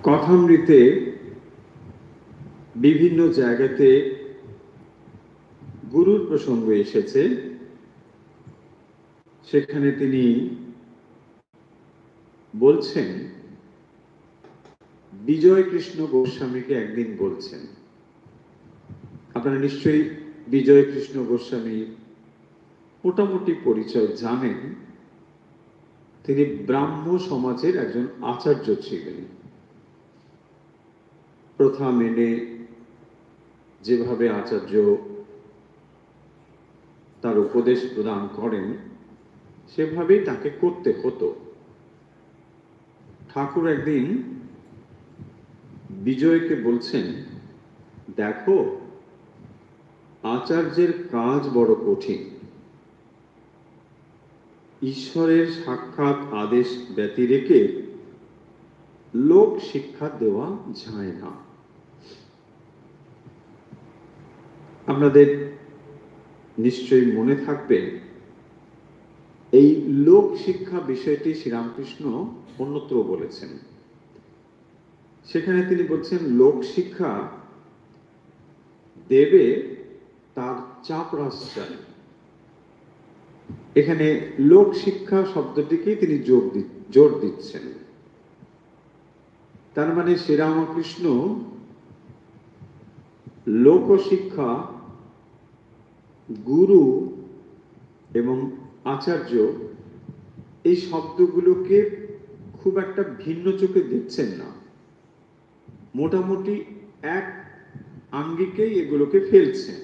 কথামৃতে বিভিন্ন জায়গাতে গুরুর প্রসঙ্গ এসেছে। সেখানে তিনি বলছেন, বিজয় কৃষ্ণ গোস্বামীকে একদিন বলছেন, আপনারা নিশ্চয়ই বিজয় কৃষ্ণ গোস্বামীর মোটামুটি পরিচয় জানেন। তিনি ব্রাহ্ম সমাজের একজন আচার্য ছিলেন। প্রথা মেনে যেভাবে আচার্য তার উপদেশ প্রদান করেন সেভাবেই তাকে করতে হতো। ঠাকুর একদিন বিজয়কে বলছেন, দেখো, আচার্যের কাজ বড় কঠিন। ঈশ্বরের সাক্ষাৎ আদেশ ব্যতি রেখে লোক শিক্ষা দেওয়া যায় না। আপনাদের নিশ্চয়ই মনে থাকবে, এই লোক শিক্ষা বিষয়টি শ্রীরামকৃষ্ণ অন্যত্র বলেছেন। সেখানে তিনি বলছেন, লোক শিক্ষা দেবে তার চাপরাশ্রয়। এখানে লোক শিক্ষা শব্দটিকেই তিনি জোর দিচ্ছেন। তার মানে শ্রীরামকৃষ্ণ লোকশিক্ষা, গুরু এবং আচার্য এই শব্দগুলোকে খুব একটা ভিন্ন চোখে দেখছেন না। মোটামুটি এক আঙ্গিকেই এগুলোকে ফেলছেন।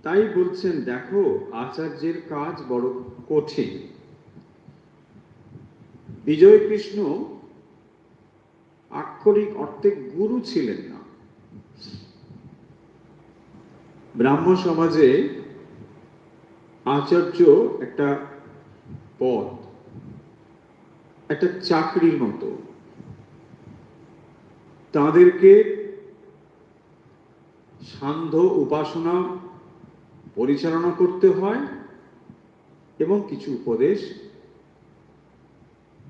তাই বলছেন, দেখো, আচার্যের কাজ বড় কঠিন। বিজয় কৃষ্ণ আক্ষরিক অর্থে গুরু ছিলেন না। ব্রাহ্ম সমাজে আচার্য একটা পদ, একটা চাকরির মতো। তাদেরকে সান্ধ্য উপাসনা পরিচালনা করতে হয় এবং কিছু উপদেশ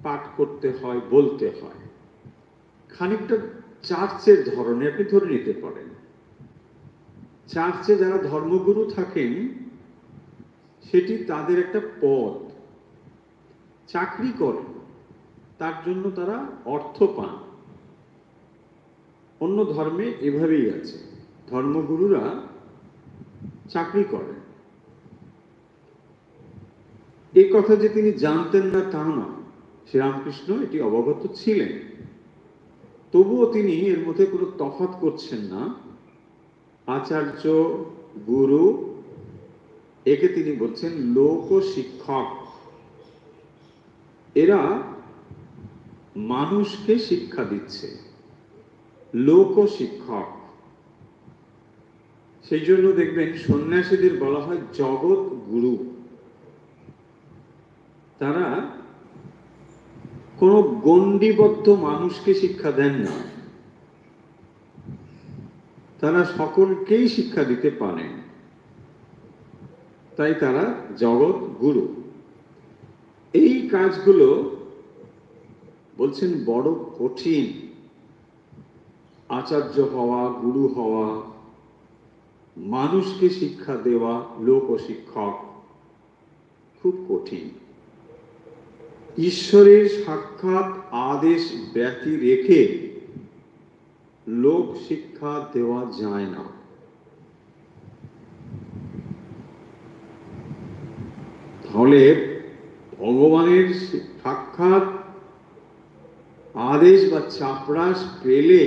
পাঠ করতে হয়, বলতে হয়। খানিকটা চার্চের ধরনে আপনি ধরে নিতে পারেন। চার্চে যারা ধর্মগুরু থাকেন সেটি তাদের একটা পদ, চাকরি করেন, তার জন্য তারা অর্থ পান। অন্য ধর্মে এভাবেই আছে, ধর্মগুরুরা চাকরি করেন। এই কথা যে তিনি জানতেন না তা নয়, শ্রীরামকৃষ্ণ এটি অবগত ছিলেন। তবুও তিনি এর মধ্যে কোনো তফাৎ করছেন না। আচার্য, গুরু, একে তিনি বলছেন লোক শিক্ষক। এরা মানুষকে শিক্ষা দিচ্ছে, লোক শিক্ষক। সেই জন্য দেখবেন সন্ন্যাসীদের বলা হয় জগৎ গুরু। তারা কোনো গণ্ডিবদ্ধ মানুষকে শিক্ষা দেন না, তারা সকলকেই শিক্ষা দিতে পারেন। তাই তারা জগৎ গুরু। এই কাজগুলো বলছেন বড় কঠিন। আচার্য হওয়া, গুরু হওয়া, মানুষকে শিক্ষা দেওয়া, লোক শিক্ষক, খুব কঠিন। ঈশ্বরের সাক্ষাৎ আদেশ ব্যতি রেখে লোক শিক্ষা দেওয়া যায় না। তাহলে ভগবানের সাক্ষাৎ আদেশ বা চাপরাশ পেলে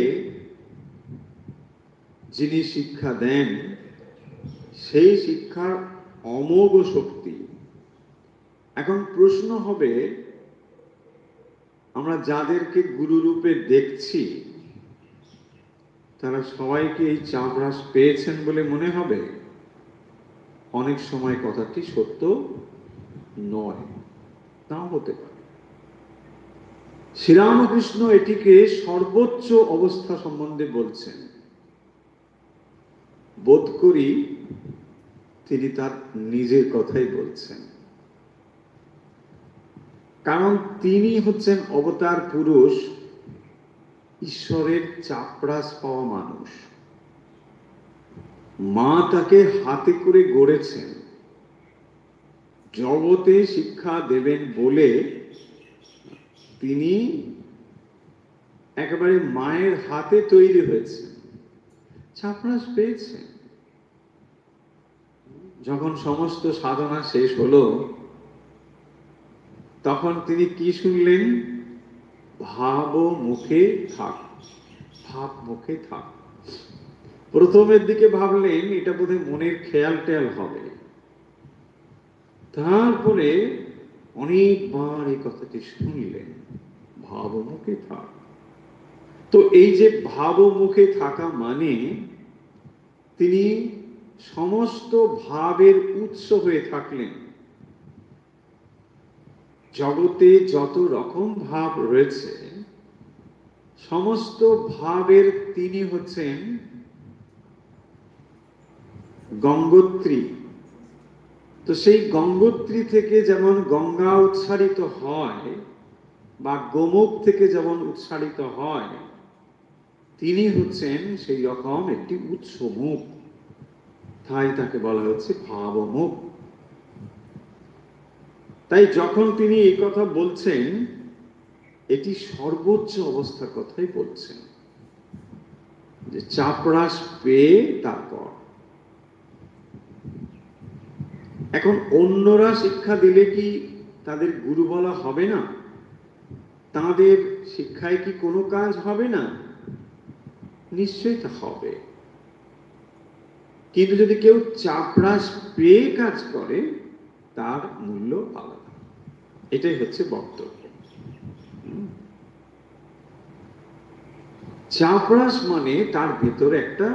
যিনি শিক্ষা দেন, সেই শিক্ষার অমোঘ শক্তি। এখন প্রশ্ন হবে, আমরা যাদেরকে গুরুরূপে দেখছি তারা সবাইকে এই চাপরাশ পেয়েছেন বলে মনে হবে? অনেক সময় কথাটি সত্য নয়, তাও হতে পারে। শ্রীরামকৃষ্ণ এটিকে সর্বোচ্চ অবস্থা সম্বন্ধে বলছেন। বোধ করি তিনি তার নিজের কথাই বলছেন, কারণ তিনি হচ্ছেন অবতার পুরুষ ঈশ্বরের চাপরাস পাওয়া মানুষ, মা তাকে হাতে করে গড়েছেন, জগতে শিক্ষা দেবেন বলে তিনি একেবারে মায়ের হাতে তৈরি হয়েছে, চাপরাস পেয়েছেন। যখন সমস্ত সাধনা শেষ হলো, তখন তিনি কি শুনলেন? ভাব মুখে থাক, ভাব মুখে থাক। প্রথমের দিকে ভাবলেন এটা বোধহয় মনের খেয়াল টেয়াল হবে, তারপরে অনেকবার এই কথাটি শুনলেন, ভাব মুখে থাক। তো এই যে ভাব মুখে থাকা মানে তিনি সমস্ত ভাবের উৎস হয়ে থাকলেন। জগতে যত রকম ভাব রয়েছে, সমস্ত ভাবের তিনি হচ্ছেন গঙ্গোত্রী। তো সেই গঙ্গোত্রী থেকে যেমন গঙ্গা উচ্চারিত হয়, বা গোমুখ থেকে যেমন উচ্চারিত হয়, তিনি হচ্ছেন সেই রকম একটি উৎস মুখ, তাই তাকে বলা হচ্ছে ভাবমুখ। তাই যখন তিনি এই কথা বলছেন, এটি সর্বোচ্চ অবস্থার কথাই বলছেন, যে চাপরাস পেয়ে তারপর। এখন অন্যরা শিক্ষা দিলে কি তাদের গুরু বলা হবে না? তাদের শিক্ষায় কি কোনো কাজ হবে না? নিশ্চয়ই তা হবে। কিন্তু যদি কেউ চাপরাস পেয়ে কাজ করে, তার মূল্য আলাদা। এটাই হচ্ছে বক্তব্য। চাপরাস মানে তার ভেতরে একটা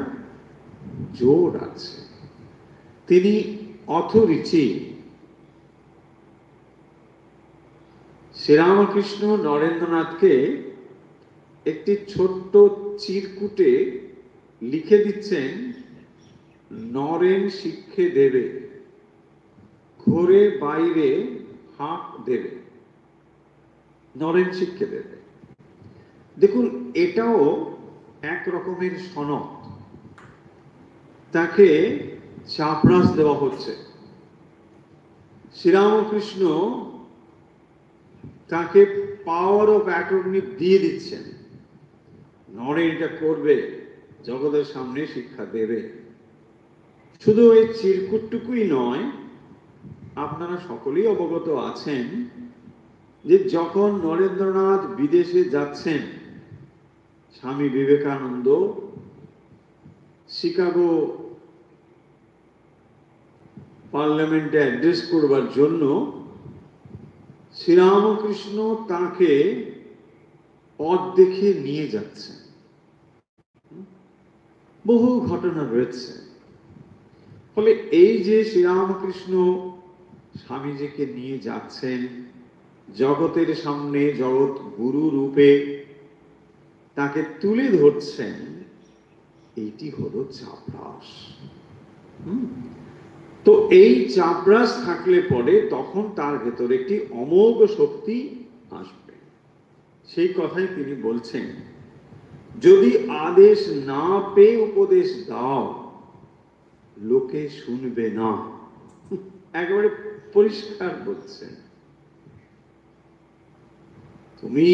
জোর আছে, তিনি অথরিটি। শ্রীরামকৃষ্ণ নরেন্দ্রনাথকে একটি ছোট্ট চিরকুটে লিখে দিচ্ছেন, নরেন শিক্ষে দেবে, ঘরে বাইরে হাঁক দেবে, নরেন শিক্ষে দেবে। দেখুন, এটাও এক রকমের সনদ, তাকে চাপরাস দেওয়া হচ্ছে। শ্রীরামকৃষ্ণ তাকে পাওয়ার অফ অ্যাটর্নি দিয়ে দিচ্ছেন, নরেন এটা করবে, জগতের সামনে শিক্ষা দেবে। শুধু এই চিরকুটটুকুই নয়, আপনারা সকলেই অবগত আছেন যে যখন নরেন্দ্রনাথ বিদেশে যাচ্ছেন, স্বামী বিবেকানন্দ শিকাগো পার্লামেন্টে অ্যাড্রেস করবার জন্য, শ্রীরামকৃষ্ণ তাকে পথ দেখিয়ে নিয়ে যাচ্ছেন। বহু ঘটনা রয়েছে। ফলে এই যে শ্রীরামকৃষ্ণ স্বামীজিকে নিয়ে যাচ্ছেন, জগতের সামনে জগৎ গুরু রূপে তাকে তুলে ধরছেন, এইটি হলো চাপরাস। তো এই চাপরাস থাকলে পরে তখন তার ভেতরে একটি অমোঘ শক্তি আসবে। সেই কথাই তিনি বলছেন, যদি আদেশ না পেয়ে উপদেশ দাও, লোকে শুনবে না। একেবারে পরিষ্কার বলছেন, তুমি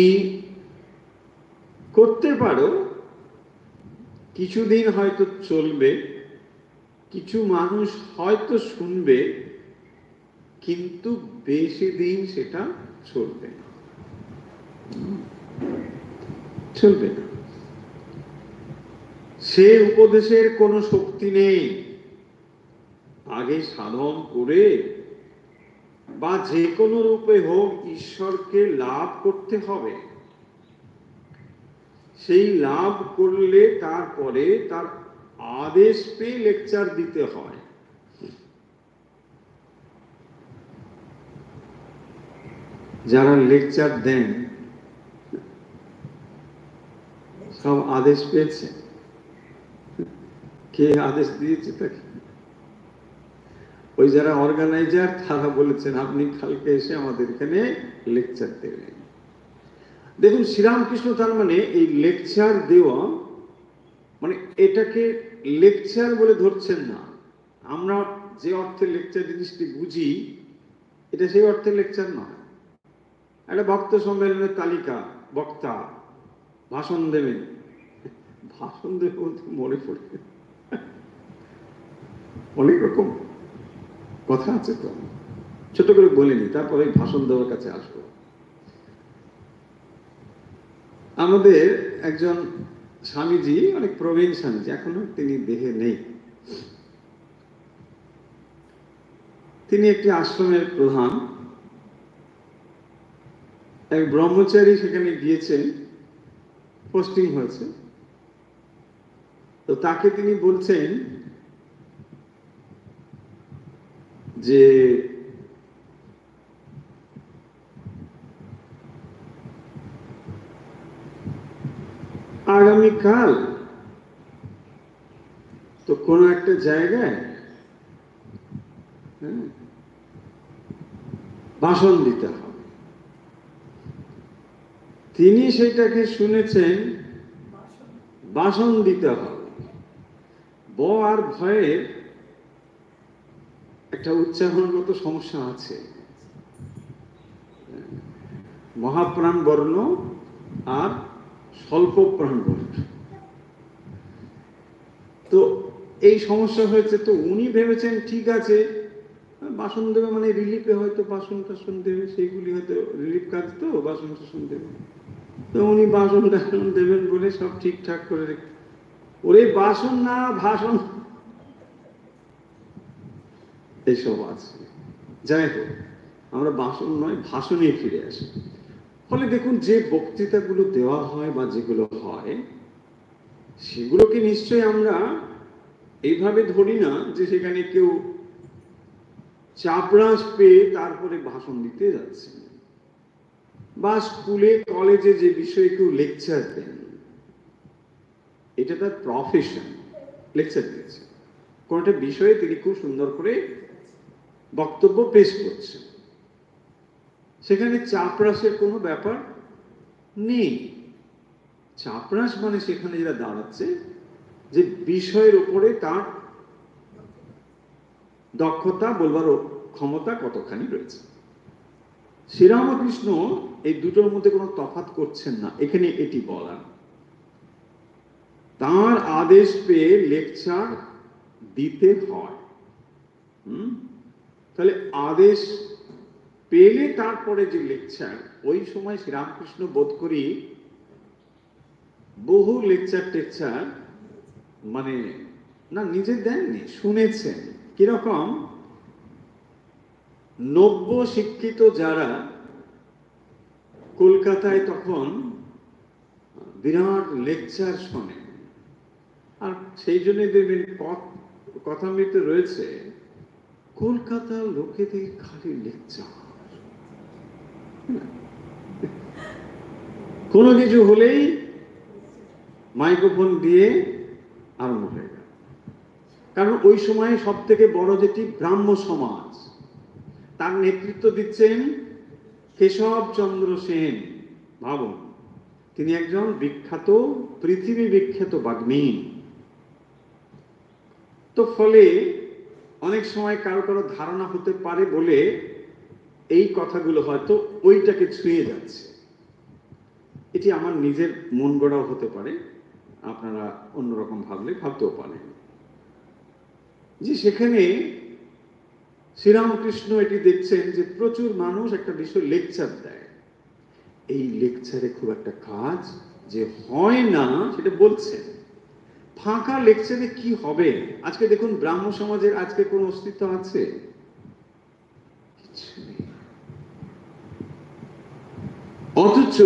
করতে পারো, কিছুদিন হয়তো চলবে, কিছু মানুষ হয়তো শুনবে, কিন্তু বেশি দিন সেটা চলবে না, চলবে না। সে উপদেশের কোনো শক্তি নেই। আগে সাধন করে বা যে কোনো রূপে হোক ঈশ্বরকে লাভ করতে হবে। সেই লাভ করলে তারপরে তার আদেশ পেয়ে লেকচার দিতে হয়। যারা লেকচার দেন সব আদেশ পেয়েছে? কে আদেশ দিয়েছে তাকে? ওই যারা অর্গানাইজার তারা বলেছেন আপনি কালকে এসে আমাদের এখানে লেকচার দেবেন। দেখুন, শ্রীরামকৃষ্ণ তার মানে এই লেকচার দেওয়া, মানে এটাকে লেকচার বলে ধরছেন না। আমরা যে অর্থে লেকচার জিনিসটি বুঝি, এটা সেই অর্থে লেকচার নয়। একটা ভক্ত সম্মেলনের তালিকা, বক্তা ভাষণ দেবেন, ভাষণ দেবে বলতে মনে পড়ে অনেক রকম কথা আছে, তো ছোট করে বলিনি, তারপরে ভাষণ দেওয়ার কাছে আসবো। আমাদের একজন স্বামীজি, অনেক প্রবীণ স্বামীজি, এখনো তিনি দেহে নেই, তিনি একটি আশ্রমের প্রধান। এক ব্রহ্মচারী সেখানে গিয়েছেন, পোস্টিং হয়েছে, তো তাকে তিনি বলছেন যে আগামীকাল তো কোনো একটা জায়গায় ভাষণ দিতে হবে। তিনি সেটাকে শুনেছেন ভাষণ দিতে হবে, ব আর ভয়ের একটা উচ্চারণগত সমস্যা আছে, মহাপ্রাণ বর্ণ আর স্বল্প প্রাণ বর্ণ। তো এই সমস্যা হয়েছে, তো উনি ভেবেছেন ঠিক আছে ভাষণ দেবে, মানে রিলিফে হয়তো ভাষণ টাষণ দেবে, সেইগুলি হয়তো রিলিফ কাজ, তো ভাষণ টাষণ দেবে, তো উনি ভাষণ টাষণ দেবেন বলে সব ঠিকঠাক করে রেখে, ওরে ভাষণ না ভাষণ, এইসব আছে। যাই হোক, আমরা ভাষণ নয় ভাষণে ফিরে আসি। ফলে দেখুন, যে বক্তৃতাগুলো দেওয়া হয় বা যেগুলো হয়, সেগুলোকে নিশ্চয়ই আমরা এইভাবে ধরি না যে সেখানে কেউ চাপরাশ পেয়ে তারপরে ভাষণ দিতে যাচ্ছে, বা স্কুলে কলেজে যে বিষয়ে কেউ লেকচার দেন, এটা তার প্রফেশন, লেকচার দিচ্ছে, কোন একটা বিষয়ে তিনি খুব সুন্দর করে বক্তব্য পেশ করছেন, সেখানে চাপরাশের কোনো ব্যাপার নেই। চাপরাশ মানে সেখানে যেটা দাঁড়াচ্ছে, যে বিষয়ের উপরে তার দক্ষতা, বলবার ক্ষমতা কতখানি রয়েছে। শ্রীরামকৃষ্ণ এই দুটোর মধ্যে কোনো তফাৎ করছেন না, এখানে এটি বলার। তার আদেশ পেয়ে লেকচার দিতে হয়। তাহলে আদেশ পেলে তারপরে যে লেকচার, ওই সময় শ্রীরামকৃষ্ণ বোধ করি বহু লেকচার টেকচার মানে না নিজে দেননি, শুনেছেন। কিরকম, নব্য শিক্ষিত যারা কলকাতায় তখন বিরাট লেকচার শোনেন, আর সেই জন্য দেখবেন কথামৃতে রয়েছে, কলকাতার লোকেদের খালি লেকচার, কোনো কিছু হলেই মাইক্রোফোন দিয়ে আরম্ভ হয়ে গেল। কারণ ওই সময় সব থেকে বড় যেটি ব্রাহ্ম সমাজ, তার নেতৃত্ব দিচ্ছেন কেশবচন্দ্র সেন। ভাবুন, তিনি একজন বিখ্যাত, পৃথিবী বিখ্যাত বাগ্মী। তো ফলে অনেক সময় কারো কারো ধারণা হতে পারে বলে এই কথাগুলো হয়তো ওইটাকে ছুঁয়ে যাচ্ছে। এটি আমার নিজের মন গড়াও হতে পারে, আপনারা অন্যরকম ভাবতেও পারেন, যে সেখানে শ্রীরামকৃষ্ণ এটি দেখছেন যে প্রচুর মানুষ একটা বিষয় লেকচার দেয়, এই লেকচারে খুব একটা কাজ যে হয় না সেটা বলছেন। ফাঁকা লেকচারে কি হবে? আজকে দেখুন, ব্রাহ্ম সমাজের আজকে কোন অস্তিত্ব আছে? অথচ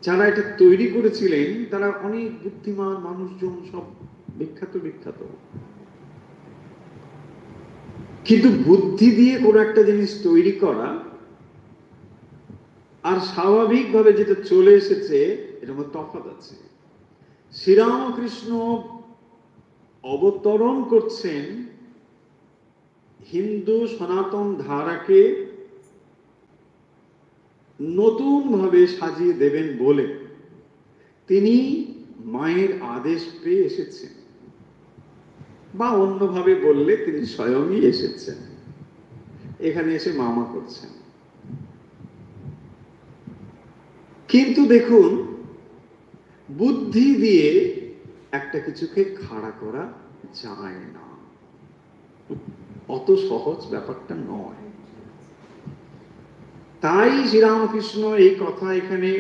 যারা এটা তৈরি করেছিলেন তারা অনেক বুদ্ধিমান মানুষজন, সব বিখ্যাত বিখ্যাত, কিন্তু বুদ্ধি দিয়ে কোনো একটা জিনিস তৈরি করা আর স্বাভাবিকভাবে যেটা চলে এসেছে, এটার মধ্যে তফাৎ আছে। শ্রীরামকৃষ্ণ অবতরণ করছেন হিন্দু সনাতন ধারাকে নতুন ভাবে সাজিয়ে দেবেন বলে তিনি মায়ের আদেশ পেয়ে এসেছেন, বা অন্যভাবে বললে তিনি স্বয়ংই এসেছেন, এখানে এসে মামা করছেন। কিন্তু দেখুন, বুদ্ধি দিয়ে একটা কিছুকে খাড়া করা যায় না, অত সহজ ব্যাপারটা নয়। তাই শ্রীরামকৃষ্ণ এই কথা এখানে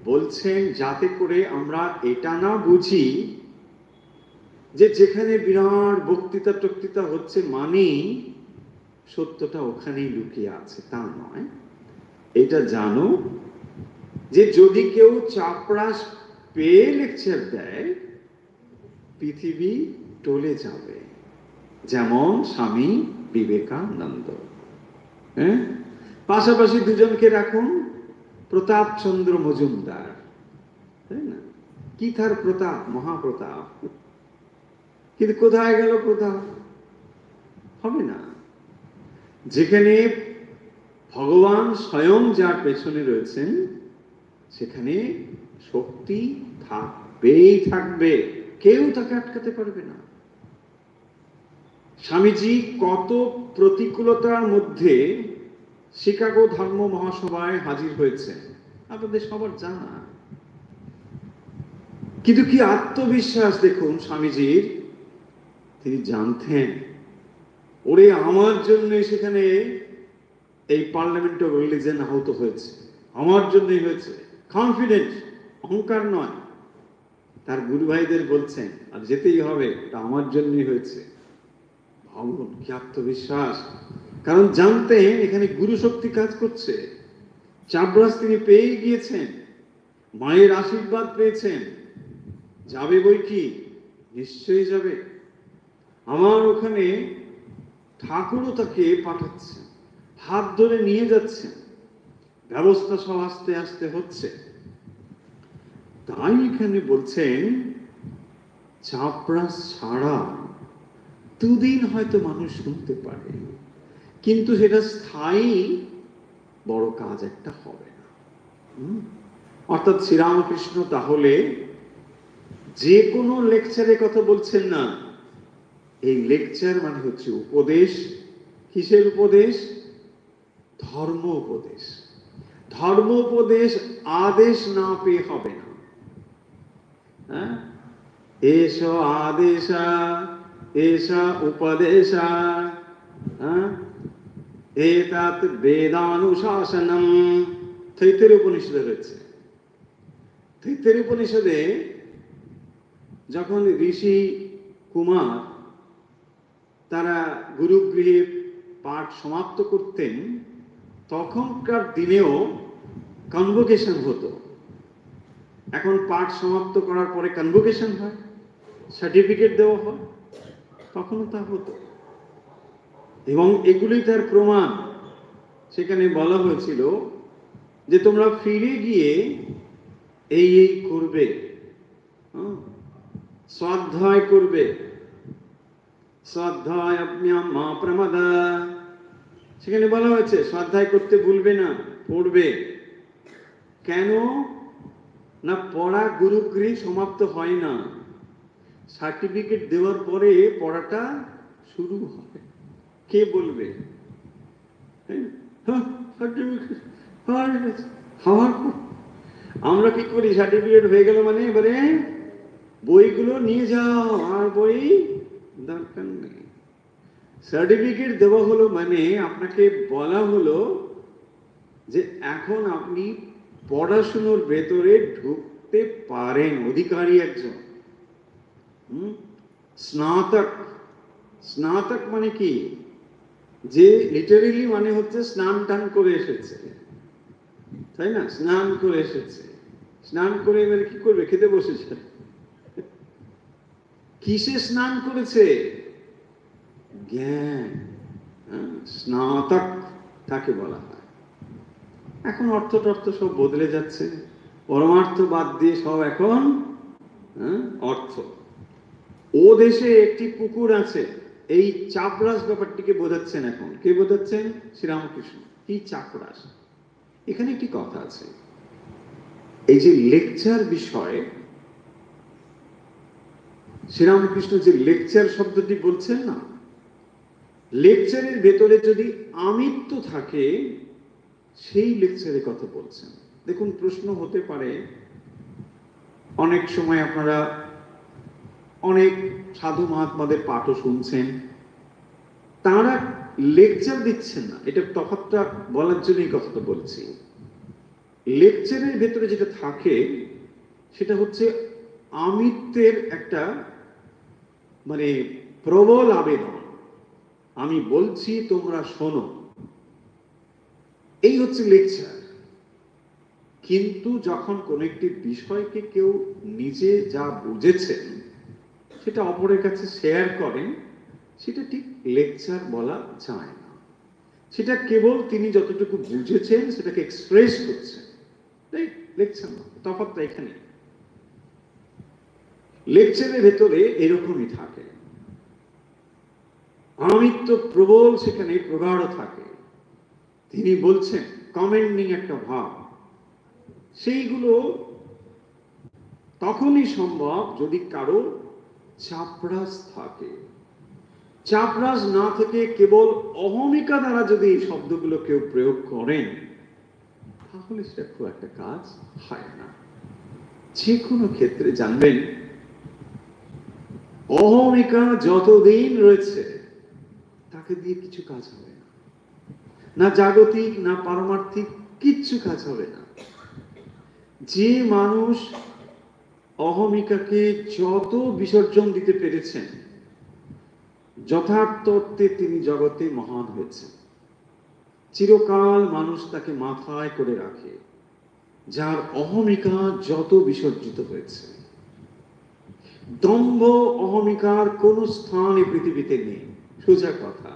বলছেন, যাতে করে আমরা এটা না বুঝি যে যেখানে বিরাট বক্তৃতা টক্তৃতা হচ্ছে মানেই সত্যটা ওখানেই লুকিয়ে আছে, তা নয়। এটা জানো যে যদি কেউ চাপরাশ পেয়ে লেকচার দেয়, পৃথিবী টলে যাবে, যেমন স্বামী বিবেকানন্দ। হ্যাঁ, পাশাপাশি দুজনকে রাখুন, প্রতাপচন্দ্র মজুমদার, তাই না? কি তার প্রতাপ, মহাপ্রতাপ, কিন্তু কোথায় গেল প্রতাপ? হবে না। যেখানে ভগবান স্বয়ং যার পেছনে রয়েছেন, সেখানে শক্তি থাকবেই থাকবে, কেউ তাকে আটকাতে পারবে না। স্বামীজি কত প্রতিকূলতার মধ্যে শিকাগো ধর্ম মহাসভায় হাজির হয়েছে, আপনাদের সবার জানা। কিন্তু কি আত্মবিশ্বাস দেখুন স্বামীজির। তিনি জানতেন, ওরে আমার জন্য সেখানে এই পার্লামেন্ট অফ রিলিজিয়ন আহত হয়েছে, আমার জন্যই হয়েছে। কনফিডেন্স, অহংকার নয়। তার গুরু ভাইদের বলছেন, আর যেতেই হবে, এটা আমার জন্যই হয়েছে। ভাবুন কি আত্মবিশ্বাস! কারণ জানতেন এখানে গুরু শক্তি কাজ করছে। চাবরাস তিনি পেয়ে গিয়েছেন, মায়ের আশীর্বাদ পেয়েছেন, যাবে বই কি, নিশ্চয়ই যাবে। আমার ওখানে ঠাকুরও তাকে পাঠাচ্ছেন, হাত ধরে নিয়ে যাচ্ছেন, ব্যবস্থা সব আস্তে আস্তে হচ্ছে। তাই এখানে বলছেন, চাপরাস ছাড়া দুদিন হয়তো মানুষ শুনতে পারে, কিন্তু সেটা স্থায়ী বড় কাজ একটা হবে না। অর্থাৎ শ্রীরামকৃষ্ণ তাহলে যে কোনো লেকচারের কথা বলছেন না। এই লেকচার মানে হচ্ছে উপদেশ। কিসের উপদেশ? ধর্ম উপদেশ। ধর্ম উপদেশ আদেশ না পেয়ে হবে না। হ্যাঁ, এষ আদেশা এষা উপদেশা এতৎ বেদানুশাসনম, তৈত্তরীয় উপনিষদে রয়েছে। তৈত্তরীয় উপনিষদে যখন ঋষি কুমার তারা গুরুগৃহে পাঠ সমাপ্ত করতেন, তখনকার দিনেও কনভোকেশন হতো। এখন পাঠ সমাপ্ত করার পরে কনভোকেশন হয়, সার্টিফিকেট দেওয়া হয়, তখনও তা হতো। এবং এগুলি তার প্রমাণ। সেখানে বলা হয়েছিল যে তোমরা ফিরে গিয়ে এই এই করবে, স্বাধ্যায় করবে, স্বাধ্যায় মা প্রমাদা। সেখানে বলা হয়েছে স্বাধ্যায় করতে ভুলবে না, পড়বে। কেন না, পড়া গুরুগৃহে সমাপ্ত হয় না, সার্টিফিকেট দেওয়ার পরে পড়াটা শুরু হবে। কে বলবে? আমরা কি করি, সার্টিফিকেট হয়ে গেল মানে এবারে বইগুলো নিয়ে যাও, আর বই দরকার নেই। সার্টিফিকেট দেওয়া হলো মানে আপনাকে বলা হলো যে এখন আপনি পড়াশুনোর ভেতরে ঢুকতে পারেন, অধিকারী একজন। স্নাতক। স্নাতক মানে কি? যে লিটারেলি মানে হচ্ছে স্নান টান করে এসেছে, তাই না? স্নান করে এসেছে, স্নান করে এবারে কি করবে? খেতে বসেছে। কিসে স্নান করেছে? জ্ঞান। স্নাতক তাকে বলা হয়। এখন অর্থ টর্থ সব বদলে যাচ্ছে, পরমার্থ বাদ দিয়ে সব এখন অর্থ। ও দেশে একটি পুকুর আছে, এই চাপরাস ব্যাপারটিকে বোঝাচ্ছেন। এখন কে বোঝাচ্ছেন? শ্রীরামকৃষ্ণ। কি চাপরাস? এখানে একটি কথা আছে, এই যে লেকচার বিষয়ে শ্রীরামকৃষ্ণ যে লেকচার শব্দটি বলছেন না, লেকচারের ভেতরে যদি আমিত্ব থাকে সেই লেকচারের কথা বলছেন। দেখুন, প্রশ্ন হতে পারে, অনেক সময় আপনারা অনেক সাধু মহাত্মাদের পাঠও শুনছেন, তারা লেকচার দিচ্ছেন না, এটা তফাৎটা বলার জন্য এই কথাটা বলছি। লেকচারের ভেতরে যেটা থাকে সেটা হচ্ছে আমিত্বের একটা মানে প্রবল আবেদন, আমি বলছি তোমরা শোনো, এই হচ্ছে লেকচার। কিন্তু যখন কোন একটি বিষয়কে কেউ নিজে যা বুঝেছেন সেটা অপরের কাছে শেয়ার করেন, সেটা ঠিক লেকচার বলা যায় না। সেটা কেবল তিনি যতটুকু বুঝেছেন সেটাকে এক্সপ্রেস করছেন, তাই লেকচার না। তফাৎটা এখানে। লেকচারের ভেতরে এরকমই থাকে, আমিত্ব প্রবল সেখানে প্রগাঢ় থাকে। তিনি বলছেন কমেন্ডিং একটা ভাব, সেইগুলো তখনই সম্ভব যদি কারো চাপরাস থাকে। চাপরাস না থেকে কেবল অহমিকা দ্বারা যদি এই শব্দগুলো কেউ প্রয়োগ করেন, তাহলে সেটা খুব একটা কাজ হয় না। যে কোনো ক্ষেত্রে জানবেন, অহমিকা যতদিন রয়েছে তাকে দিয়ে কিছু কাজ হবে না, না জাগতিক না পারমার্থিক কিচ্ছু কাজ হবে না। যে মানুষ অহমিকাকে যত বিসর্জন দিতে পেরেছেন, যথার্থ অর্থে তিনি জগতে মহান হয়েছেন। চিরকাল মানুষ তাকে মাথায় করে রাখে, যার অহমিকা যত বিসর্জিত হয়েছে। দম্ভ অহমিকার কোন স্থান এই পৃথিবীতে নেই, সোজা কথা।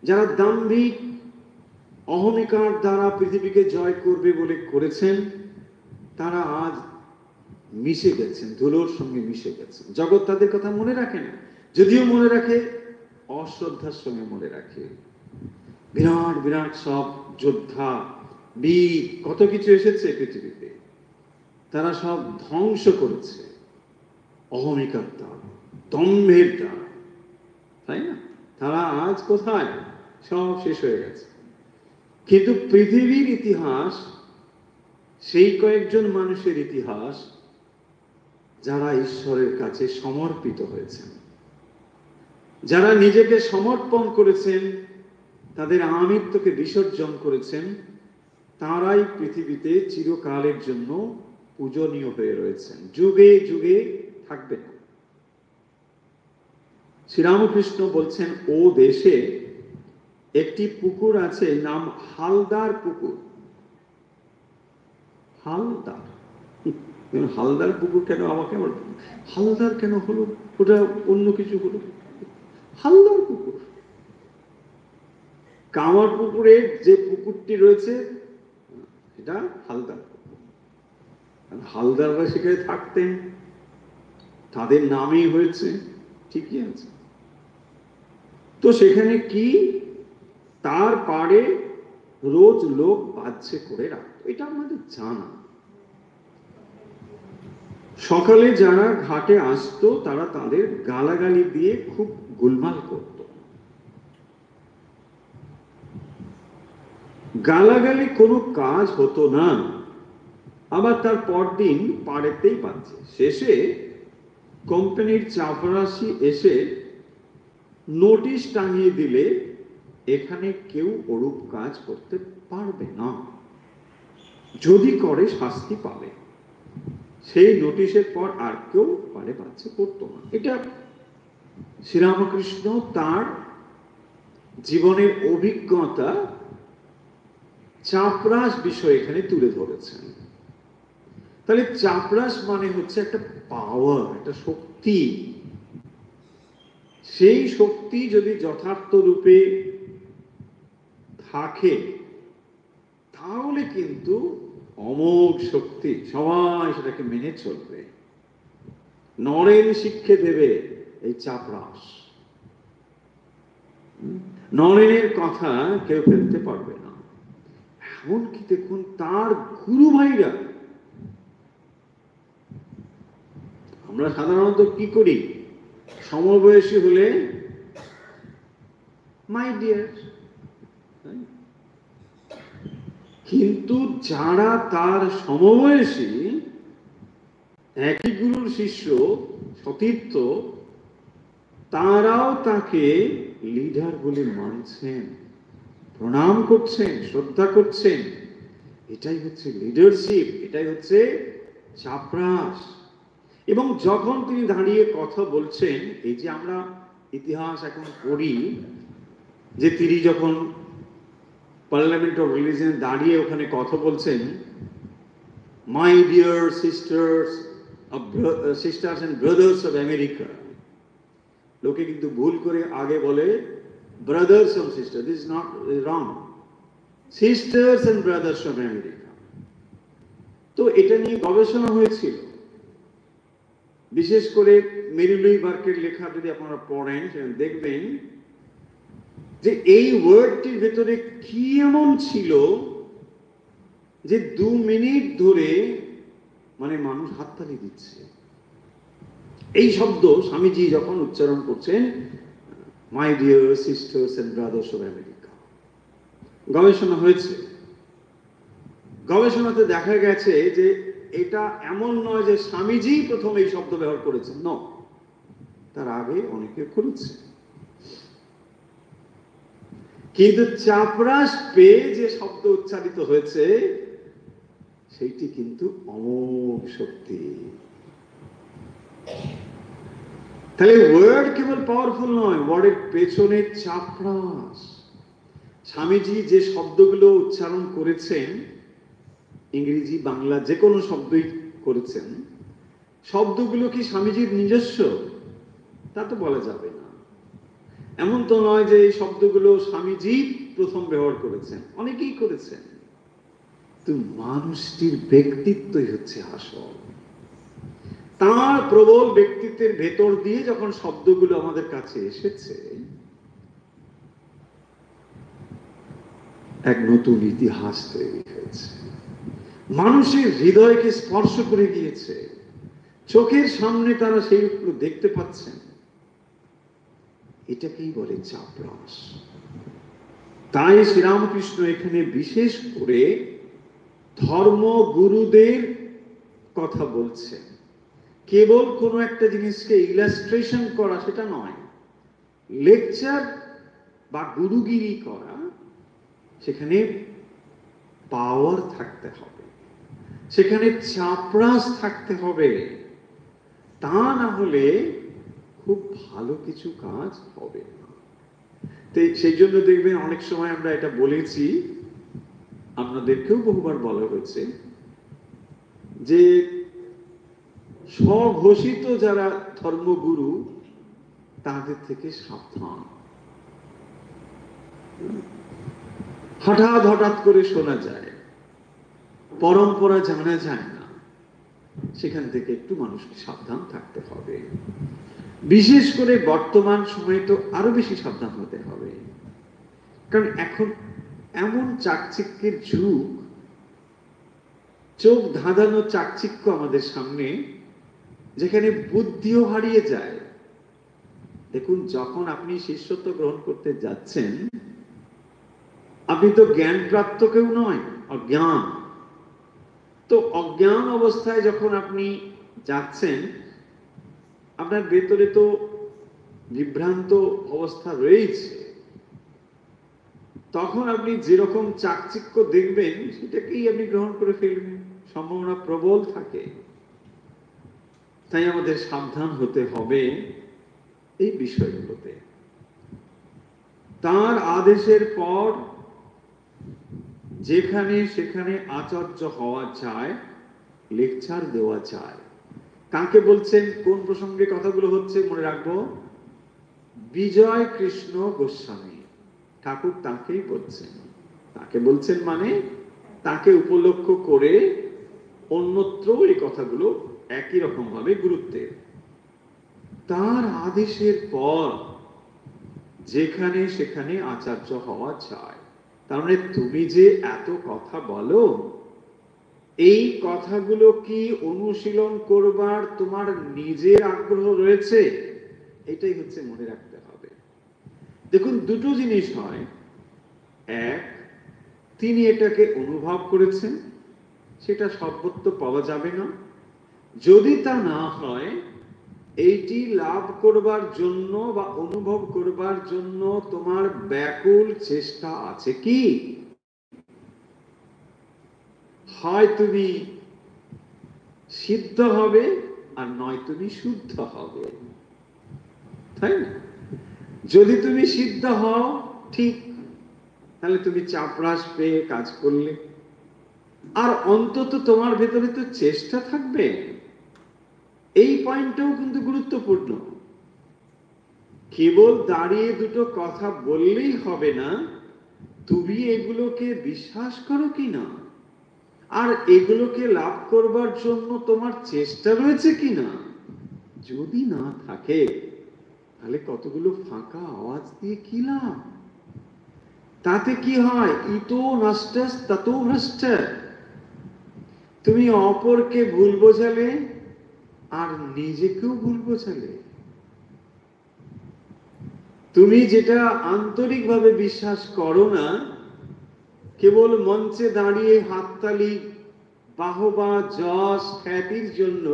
যারা দাম্ভিক অহমিকার দ্বারা পৃথিবীকে জয় করবে বলে করেছেন, তারা আজ মিশে গেছেন, ধুলোর সঙ্গে মিশে গেছেন। জগৎ তাদের কথা মনে রাখে না, যদিও মনে রাখে অশ্রদ্ধার সঙ্গে মনে রাখে। বিরাট বিরাট সব যোদ্ধা, বীর, কত কিছু এসেছে পৃথিবীতে, তারা সব ধ্বংস করেছে অহমিকার দ্বারা, দম্ভের দ্বারা, তাই না? তারা আজ কোথায়? সব শেষ হয়ে গেছে। কিন্তু পৃথিবীর ইতিহাস সেই কয়েকজন মানুষের ইতিহাস যারা ঈশ্বরের কাছে সমর্পিত হয়েছেন, যারা নিজেকে সমর্পণ করেছেন, তাদের আমিত্বকে বিসর্জন করেছেন, তারাই পৃথিবীতে চিরকালের জন্য পূজনীয় হয়ে রয়েছেন, যুগে যুগে থাকবেন। শ্রীরামকৃষ্ণ বলছেন, ও দেশে একটি পুকুর আছে, নাম হালদার পুকুর। হালদার, হালদার পুকুর কেন? আমাকে আমার হালদার কেন হলো? ওটা অন্য কিছু হলো। হালদার পুকুর, কামার পুকুরের যে পুকুরটি রয়েছে এটা হালদার পুকুর। হালদাররা সেখানে থাকতেন, তাদের নামেই হয়েছে, ঠিকই আছে। তো সেখানে কি, তার পাড়ে রোজ লোক বাজছে করে রাখতো, এটা আমাদের জানা। সকালে যারা ঘাটে আসতো তারা তাদের গালাগালি দিয়ে খুব গোলমাল করত। গালাগালি কোনো কাজ হতো না, আবার তার পরদিন পাড়েতেই বাজছে। শেষে কোম্পানির চাপরাশি এসে নোটিশ টাঙিয়ে দিলে, এখানে কেউ ওরূপ কাজ করতে পারবে না, যদি করে শাস্তি পাবে। সেই নোটিশের পর আর কেউ পারে বাচ্চা করতো না। এটা শ্রীরামকৃষ্ণ তার জীবনের অভিজ্ঞতা চাপরাস বিষয় এখানে তুলে ধরেছেন। তাহলে চাপরাস মানে হচ্ছে একটা পাওয়ার, একটা শক্তি। সেই শক্তি যদি যথার্থ রূপে থাকে তাহলে কিন্তু অমোঘ শক্তি, সবাই সেটাকে মেনে চলবে। নরেন শিক্ষে দেবে এই চাপরাস, নরেনের কথা কেউ ফেলতে পারবে না। এমনকি দেখুন তার গুরু ভাইরা, আমরা সাধারণত কি করি, সমবয়সী হলে মাই ডিয়ার, কিন্তু যারা তার সমবয়সী, একই গুরুর শিষ্য, সতীর্থ, তারাও তাকে লিডার বলে মানছেন, প্রণাম করছেন, শ্রদ্ধা করছেন। এটাই হচ্ছে লিডারশিপ, এটাই হচ্ছে চাপরাস। এবং যখন তিনি দাঁড়িয়ে কথা বলছেন, এই যে আমরা ইতিহাস এখন পড়ি যে তিনি যখন পার্লামেন্ট অফ রিলিজিয়ন দাঁড়িয়ে ওখানে কথা বলছেন, মাই dear sisters and brothers of America, লোকে কিন্তু ভুল করে আগে বলে brothers and sister, this is not wrong, sisters and brothers of America. তো এটা নিয়ে গবেষণা হয়েছিল, বিশেষ করে মেরি লুই বার্কের লেখা যদি আপনারা পড়েন, সেখানে দেখবেন যে এই ওয়ার্ডটির ভেতরে কি এমন ছিল যে 2 মিনিট ধরে মানে মানুষ হাততালি দিচ্ছে। এই শব্দ স্বামীজি যখন উচ্চারণ করছেন, my dear sisters and brothers of America, গবেষণা হয়েছে, গবেষণাতে দেখা গেছে যে এটা এমন নয় যে স্বামীজি প্রথম এই শব্দ ব্যবহার করেছেন, ন, তার আগে অনেকে করেছে। কিন্তু চাপরাস পেয়ে যে শব্দ উচ্চারিত হয়েছে সেইটি কিন্তু অমোঘ শক্তি। তাহলে ওয়ার্ড কেবল পাওয়ারফুল নয়, ওয়ার্ডের পেছনে চাপরাস। স্বামীজি যে শব্দগুলো উচ্চারণ করেছেন, ইংরেজি বাংলা যে কোনো শব্দই করেছেন, শব্দগুলো কি স্বামীজির নিজস্ব? তা তো বলা যাবে না। এমন তো নয় যে এই শব্দগুলো স্বামীজি প্রথম ব্যবহার করেছেন, অনেকেই করেছেন, কিন্তু মানুষটির ব্যক্তিত্বই হচ্ছে আসল। তার প্রবল ব্যক্তিত্বের ভেতর দিয়ে যখন শব্দগুলো আমাদের কাছে এসেছে, এক নতুন ইতিহাস তৈরি হয়েছে, মানুষের হৃদয়কে স্পর্শ করে গিয়েছে, চোখের সামনে তারা সেইগুলো দেখতে পাচ্ছেন। এটাকেই বলে চাপরাস। তাই শ্রীরামকৃষ্ণ এখানে বিশেষ করে ধর্মগুরুদের কথা বলছেন। কেবল কোনো একটা জিনিসকে ইলাস্ট্রেশন করা সেটা নয়, লেকচার বা গুরুগিরি করা, সেখানে পাওয়ার থাকতে হবে, সেখানে চাপরাস থাকতে হবে, তা না হলে খুব ভালো কিছু কাজ হবে না। সেই জন্য দেখবেন অনেক সময় আমরা এটা বলেছি, আপনাদেরকেও বহুবার বলা হয়েছে যে স্বঘোষিত যারা ধর্মগুরু তাদের থেকে সাবধান। হঠাৎ করে শোনা যায়, পরম্পরা জানা যায় না, সেখান থেকে একটু মানুষকে সাবধান থাকতে হবে। বিশেষ করে বর্তমান সময়ে তো আরো বেশি সাবধান হতে হবে, কারণ এখন এমন চাকচিক্যের যুগ, চোখ ধাঁধানো চাকচিক্য আমাদের সামনে, যেখানে বুদ্ধিও হারিয়ে যায়। দেখুন, যখন আপনি শিষ্যত্ব গ্রহণ করতে যাচ্ছেন, আপনি তো জ্ঞান প্রাপ্ত কেউ নয়, অজ্ঞান। তো অজ্ঞান অবস্থায় যখন আপনি যাচ্ছেন, আপনার ভেতরে তো বিভ্রান্ত অবস্থা রয়েছে। তখন আপনি যেরকম চাকচিক্য দেখবেন সেটাকেই আপনি গ্রহণ করে ফেলবেন, সম্ভাবনা প্রবল থাকে। তাই আমাদের সাবধান হতে হবে এই বিষয়গুলোতে। তার আদেশের পর যেখানে সেখানে আচার্য হওয়া যায়, লেকচার দেওয়া যায়। কাকে বলছেন, কোন প্রসঙ্গে কথাগুলো হচ্ছে মনে রাখবো, বিজয় কৃষ্ণ গোস্বামী ঠাকুর তাকেই বলছেন। তাকে বলছেন মানে তাকে উপলক্ষ করে অন্যত্র এই কথাগুলো একই রকম ভাবে গুরুত্বের। তার আদেশের পর যেখানে সেখানে আচার্য হওয়া যায়। তার মানে তুমি যে এত কথা বলো, এই কথাগুলো কি অনুশীলন করবার তোমার নিজের আগ্রহ রয়েছে? এটাই হচ্ছে মনে রাখতে হবে। দেখুন, দুটো জিনিস হয়। এক, তিনি এটাকে অনুভব করেছেন, সেটা সর্বত্র পাওয়া যাবে না। যদি তা না হয়, এইটি লাভ করবার জন্য বা অনুভব করবার জন্য তোমার ব্যাকুল চেষ্টা আছে কি? হয় তুমি সিদ্ধ হবে, আর নয় তুমি শুদ্ধ হবে, তাই না? যদি তুমি সিদ্ধ হও, ঠিক, তাহলে তুমি চাপরাশ পেয়ে কাজ করলে, আর অন্তত তোমার ভেতরে তো চেষ্টা থাকবে। এই পয়েন্টটাও কিন্তু গুরুত্বপূর্ণ। কেবল দাঁড়িয়ে দুটো কথা বললেই হবে না, তুমি এগুলোকে বিশ্বাস করো কিনা, আর এগুলোকে লাভ করবার জন্য তোমার চেষ্টা রয়েছে কিনা। যদি না থাকে, তাহলে কতগুলো ফাঁকা আওয়াজ দিয়ে কি লাভ? তাতে কি হয়? ইতো নষ্ট ততো ভ্রষ্ট। তুমি অপরকে ভুল বোঝালে, আর নিজেকেও ভুল বোঝালে। তুমি যেটা আন্তরিকভাবে বিশ্বাস করো না, কেবল মঞ্চে দাঁড়িয়ে হাততালি, বাহবা, যশ, খ্যাতির জন্য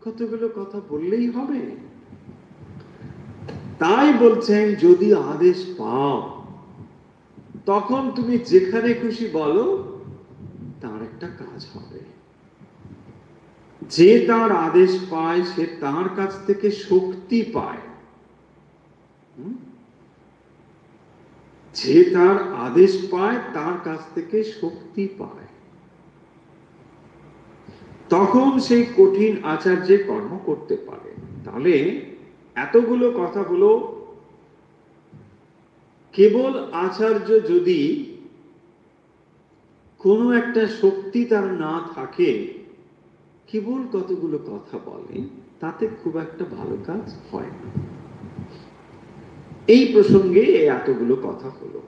কতগুলো কথা বললেই হবে? তাই বলছেন, যদি আদেশ পাও, তখন তুমি যেখানে খুশি বলো, তার একটা কাজ হবে। যে তার আদেশ পায়, সে তার কাছ থেকে শক্তি পায়। যে তার আদেশ পায়, তার কাছ থেকে শক্তি পায়। তখন সেই কঠিন আচার্যে কর্ম করতে পারে। তাহলে এতগুলো কথা হলো, কেবল আচার্য যদি কোনো একটা শক্তি তার না থাকে, কেবল কতগুলো কথা বলে, তাতে খুব একটা ভালো কাজ হয় না। এই প্রসঙ্গে এতগুলো কথা হলো।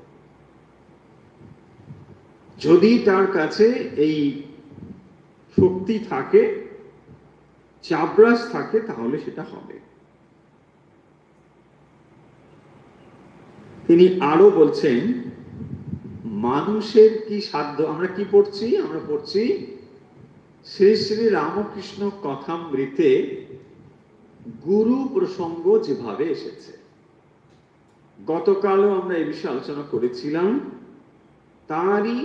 যদি তার কাছে এই শক্তি থাকে, চাবরাস থাকে, তাহলে সেটা হবে। তিনি আরো বলছেন, মানুষের কি সাধ্য। আমরা কি পড়ছি? আমরা পড়ছি শ্রী শ্রী রামকৃষ্ণ কথামৃতে গুরু প্রসঙ্গ যেভাবে এসেছে। গতকালও আমরা এই বিষয়ে আলোচনা করেছিলাম, তারই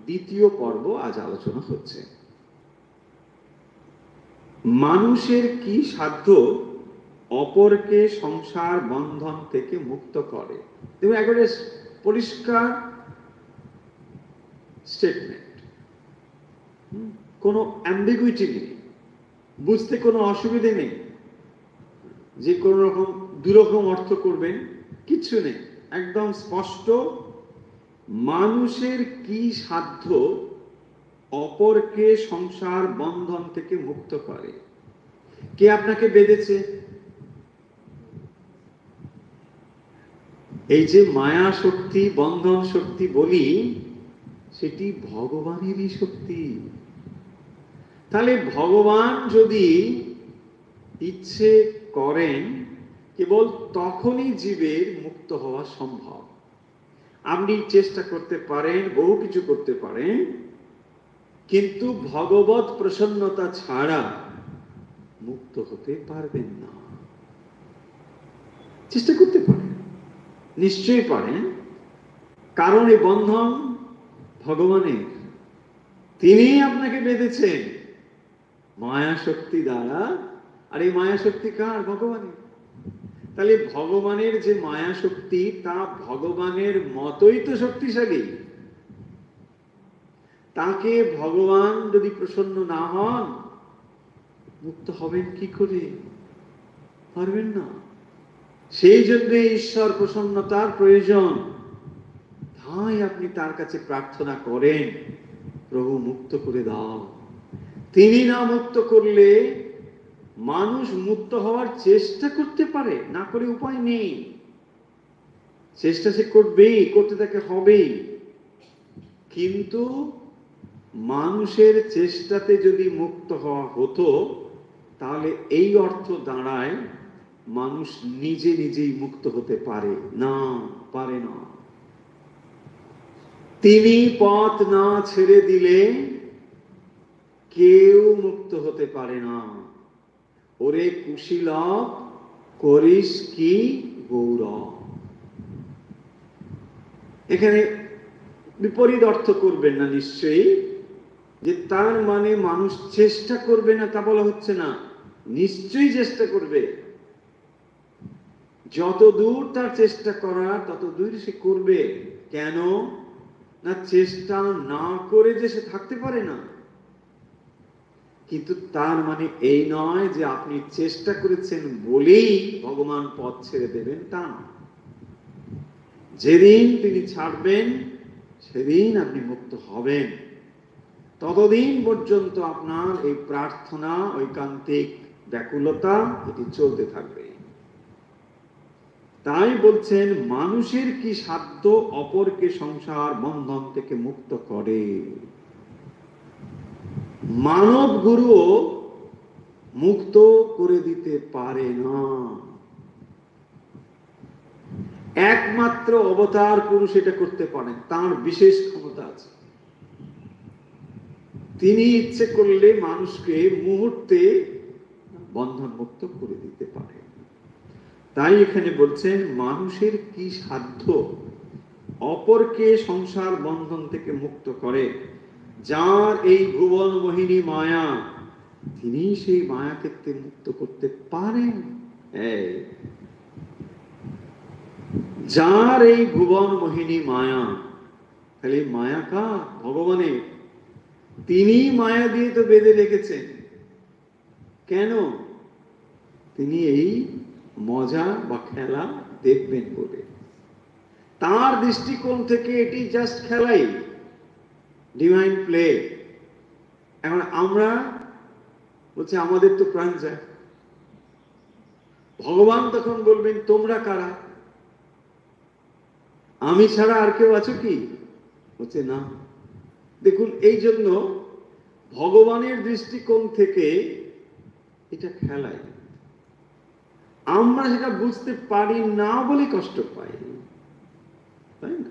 দ্বিতীয় পর্ব আজ আলোচনা হচ্ছে। মানুষের কি সাধ্য অপরকে সংসার বন্ধন থেকে মুক্ত করে? দেখুন, একেবারে পরিষ্কার স্টেটমেন্ট, কোনো অ্যাম্বিগুইটি নেই, বুঝতে কোনো অসুবিধে নেই যে কোনো রকম দুরকম অর্থ করবেন, কিচ্ছু নেই, একদম স্পষ্ট। মানুষের কি সাধ্য অপরকে সংসার বন্ধন থেকে মুক্ত করে? কে আপনাকে বেঁধেছে? এই যে মায়া শক্তি, বন্ধন শক্তি বলি, সেটি ভগবানেরই শক্তি। তাহলে ভগবান যদি ইচ্ছে করেন, কেবল তখনই জীবের মুক্ত হওয়া সম্ভব। আপনি চেষ্টা করতে পারেন, বহু কিছু করতে পারেন, কিন্তু ভগবত প্রসন্নতা ছাড়া মুক্ত হতে পারবেন না। চেষ্টা করতে পারেন, নিশ্চয়ই পারেন, কারণ এই বন্ধন ভগবানের। তিনি আপনাকে বেঁধেছেন মায়া শক্তি দ্বারা, আর এই মায়া শক্তি কার? ভগবানের। তাহলে ভগবানের যে মায়া শক্তি, তা ভগবানের মতোই তো শক্তিশালী। তাকে ভগবান যদি প্রসন্ন না হন, মুক্ত হবেন কি করে? পারবেন না। সেই জন্য ঈশ্বর প্রসন্নতার প্রয়োজন। তাই আপনি তার কাছে প্রার্থনা করেন, প্রভু মুক্ত করে দাও। তিনি না মুক্ত করলে মানুষ মুক্ত হওয়ার চেষ্টা করতে পারে, না করে উপায় নেই। চেষ্টা সে করবেই, করতে তাকে হবেই। কিন্তু মানুষের চেষ্টাতে যদি মুক্ত হওয়া হতো তাহলে এই অর্থ দাঁড়ায় মানুষ নিজে নিজেই মুক্ত হতে পারে না, পারে না। তিনি পথ না ছেড়ে দিলে কেউ মুক্ত হতে পারে না। ওরে কুশীলব করিস কি গৌরব। এখানে বিপরীত অর্থ করবেন না নিশ্চয়ই, যে তার মানে মানুষ চেষ্টা করবে না তা বলা হচ্ছে না, নিশ্চয়ই চেষ্টা করবে। যত দূর তার চেষ্টা করা তত দূর সে করবে। কেন না, চেষ্টা না করে যে সে থাকতে পারে না। কিন্তু তার মানে এই নয় যে আপনি চেষ্টা করেছেন বলেই ভগবান পথ ছেড়ে দেবেন, তা না। যেদিন তিনি ছাড়বেন সেদিন আপনি মুক্ত হবেন। ততদিন পর্যন্ত আপনার এই প্রার্থনা, ঐকান্তিক ব্যাকুলতা এটি চলতে থাকবে। তাই বলছেন, মানুষের কি সাধ্য অপরকে সংসার বন্ধন থেকে মুক্ত করে। মানব গুরুও মুক্ত করে দিতে পারে না। একমাত্র অবতার পুরুষ এটা করতে পারেন, তার বিশেষ ক্ষমতা আছে। তিনি ইচ্ছে করলে মানুষকে মুহূর্তে বন্ধন মুক্ত করে দিতে পারে। তাই এখানে বলছেন, মানুষের কি সাধ্য অপরকে সংসার বন্ধন থেকে মুক্ত করে। যার এই ভুবন মোহিনী মায়া, তিনি সেই মায়া থেকে মুক্ত করতে পারেন। যার এই ভুবন মোহিনী মায়া, তাহলে মায়া কার? ভগবানের। তিনি মায়া দিয়ে তো বেঁধে রেখেছেন। কেন? তিনি এই মজা বা খেলা দেখবেন বলে। তার দৃষ্টিকোণ থেকে এটি জাস্ট খেলাই, ডিভাইন প্লে। এখন আমরা বলছি আমাদের তো প্রাণ যায়। ভগবান তখন বলবেন, তোমরা কারা? আমি ছাড়া আর কেউ আছো কি? বলছে না। দেখুন, এই জন্য ভগবানের দৃষ্টিকোণ থেকে এটা খেলাই। আমরা সেটা বুঝতে পারি না বলে কষ্ট পাই, তাই না?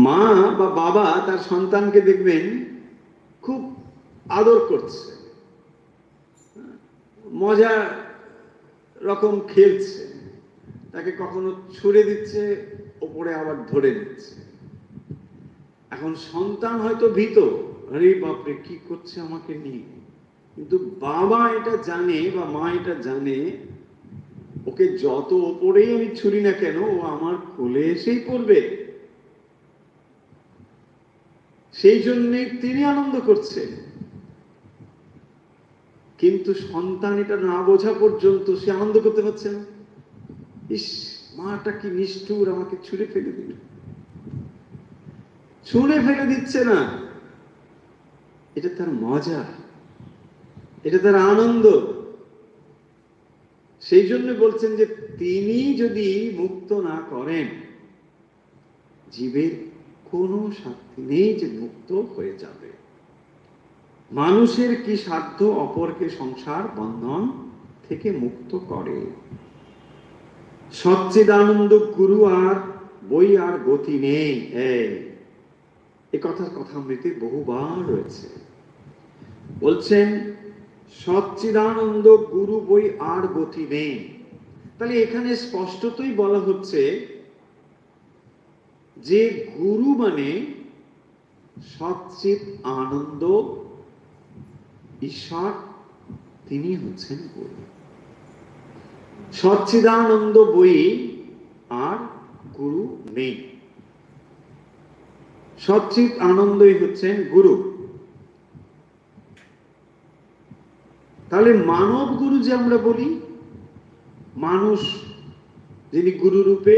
মা বা বাবা তার সন্তানকে দেখবেন খুব আদর করছে, মজা রকম খেলছে, তাকে কখনো ছুঁড়ে দিচ্ছে, ওপরে আবার ধরে নিচ্ছে। এখন সন্তান হয়তো ভীত, আরে বাপরে কি করছে আমাকে নিয়ে। কিন্তু বাবা এটা জানে বা মা এটা জানে, ওকে যত ওপরেই আমি ছুরি না কেন, ও আমার কোলে এসেই পড়বে। সেই জন্যে তিনি আনন্দ করছে। কিন্তু সন্তান এটা না বোঝা পর্যন্ত সে আনন্দ করতে পারছে না। ইস, মাটা কি নিষ্ঠুর, আমাকে ছুঁড়ে ফেলে দিল। ছুঁড়ে ফেলে দিচ্ছে না, এটা তার মজা, এটা তার আনন্দ। সেই জন্য বলছেন যে তিনি যদি মুক্ত না করেন, জীবের কোনো সাধ্য নেই যে মুক্ত হয়ে যাবে। মানুষের কি সাধ্য অপরকে সংসার বন্ধন থেকে মুক্ত করে। সচ্চিদানন্দ গুরু আর বই আর গতি নেই। এ কথার কথামৃতে বহুবার রয়েছে। বলছেন, সচ্চিদানন্দ গুরু বই আর গতি নেই। তাহলে এখানে স্পষ্টতই বলা হচ্ছে যে গুরু মানে সচ্চিদ আনন্দ ঈশ্বর, তিনি হচ্ছেন গুরু। সচ্চিদানন্দ বই আর গুরু নেই, সচ্চিদ আনন্দই হচ্ছেন গুরু। তাহলে মানব গুরু যে আমরা বলি, মানুষ যিনি গুরু রূপে,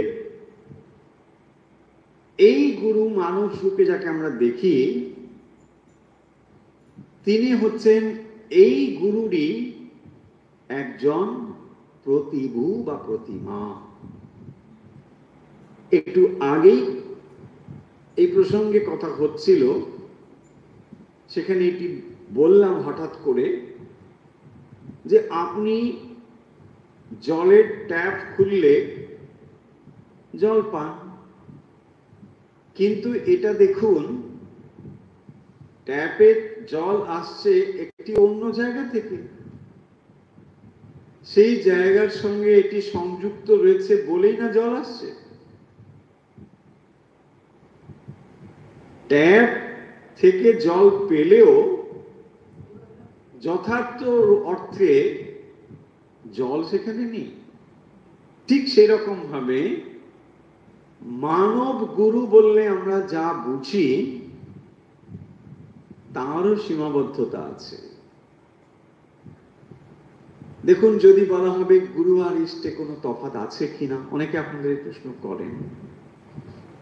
এই গুরু মানব রূপে যাকে আমরা দেখি, তিনি হচ্ছেন এই গুরুরই একজন প্রতিভু বা প্রতিমা। একটু আগেই এই প্রসঙ্গে কথা হচ্ছিল, সেখানে এটি বললাম হঠাৎ করে যে আপনি জলের ট্যাপ খুললে জল পান, কিন্তু এটা দেখুন ট্যাপের জল আসছে একটি অন্য জায়গা থেকে, সেই জায়গার সঙ্গে এটি সংযুক্ত রয়েছে বলেই না জল আসছে। ট্যাপ থেকে জল পেলেও যথার্থ অর্থে জল সেখানে নেই। ঠিক সেই রকম ভাবে মানব গুরু বললে আমরা যা বুঝি তারও সীমাবদ্ধতা আছে। দেখুন, যদি বলা হবে গুরু আর ইষ্টে কোনো তফাৎ আছে কিনা, অনেকে আপনাদের প্রশ্ন করেন,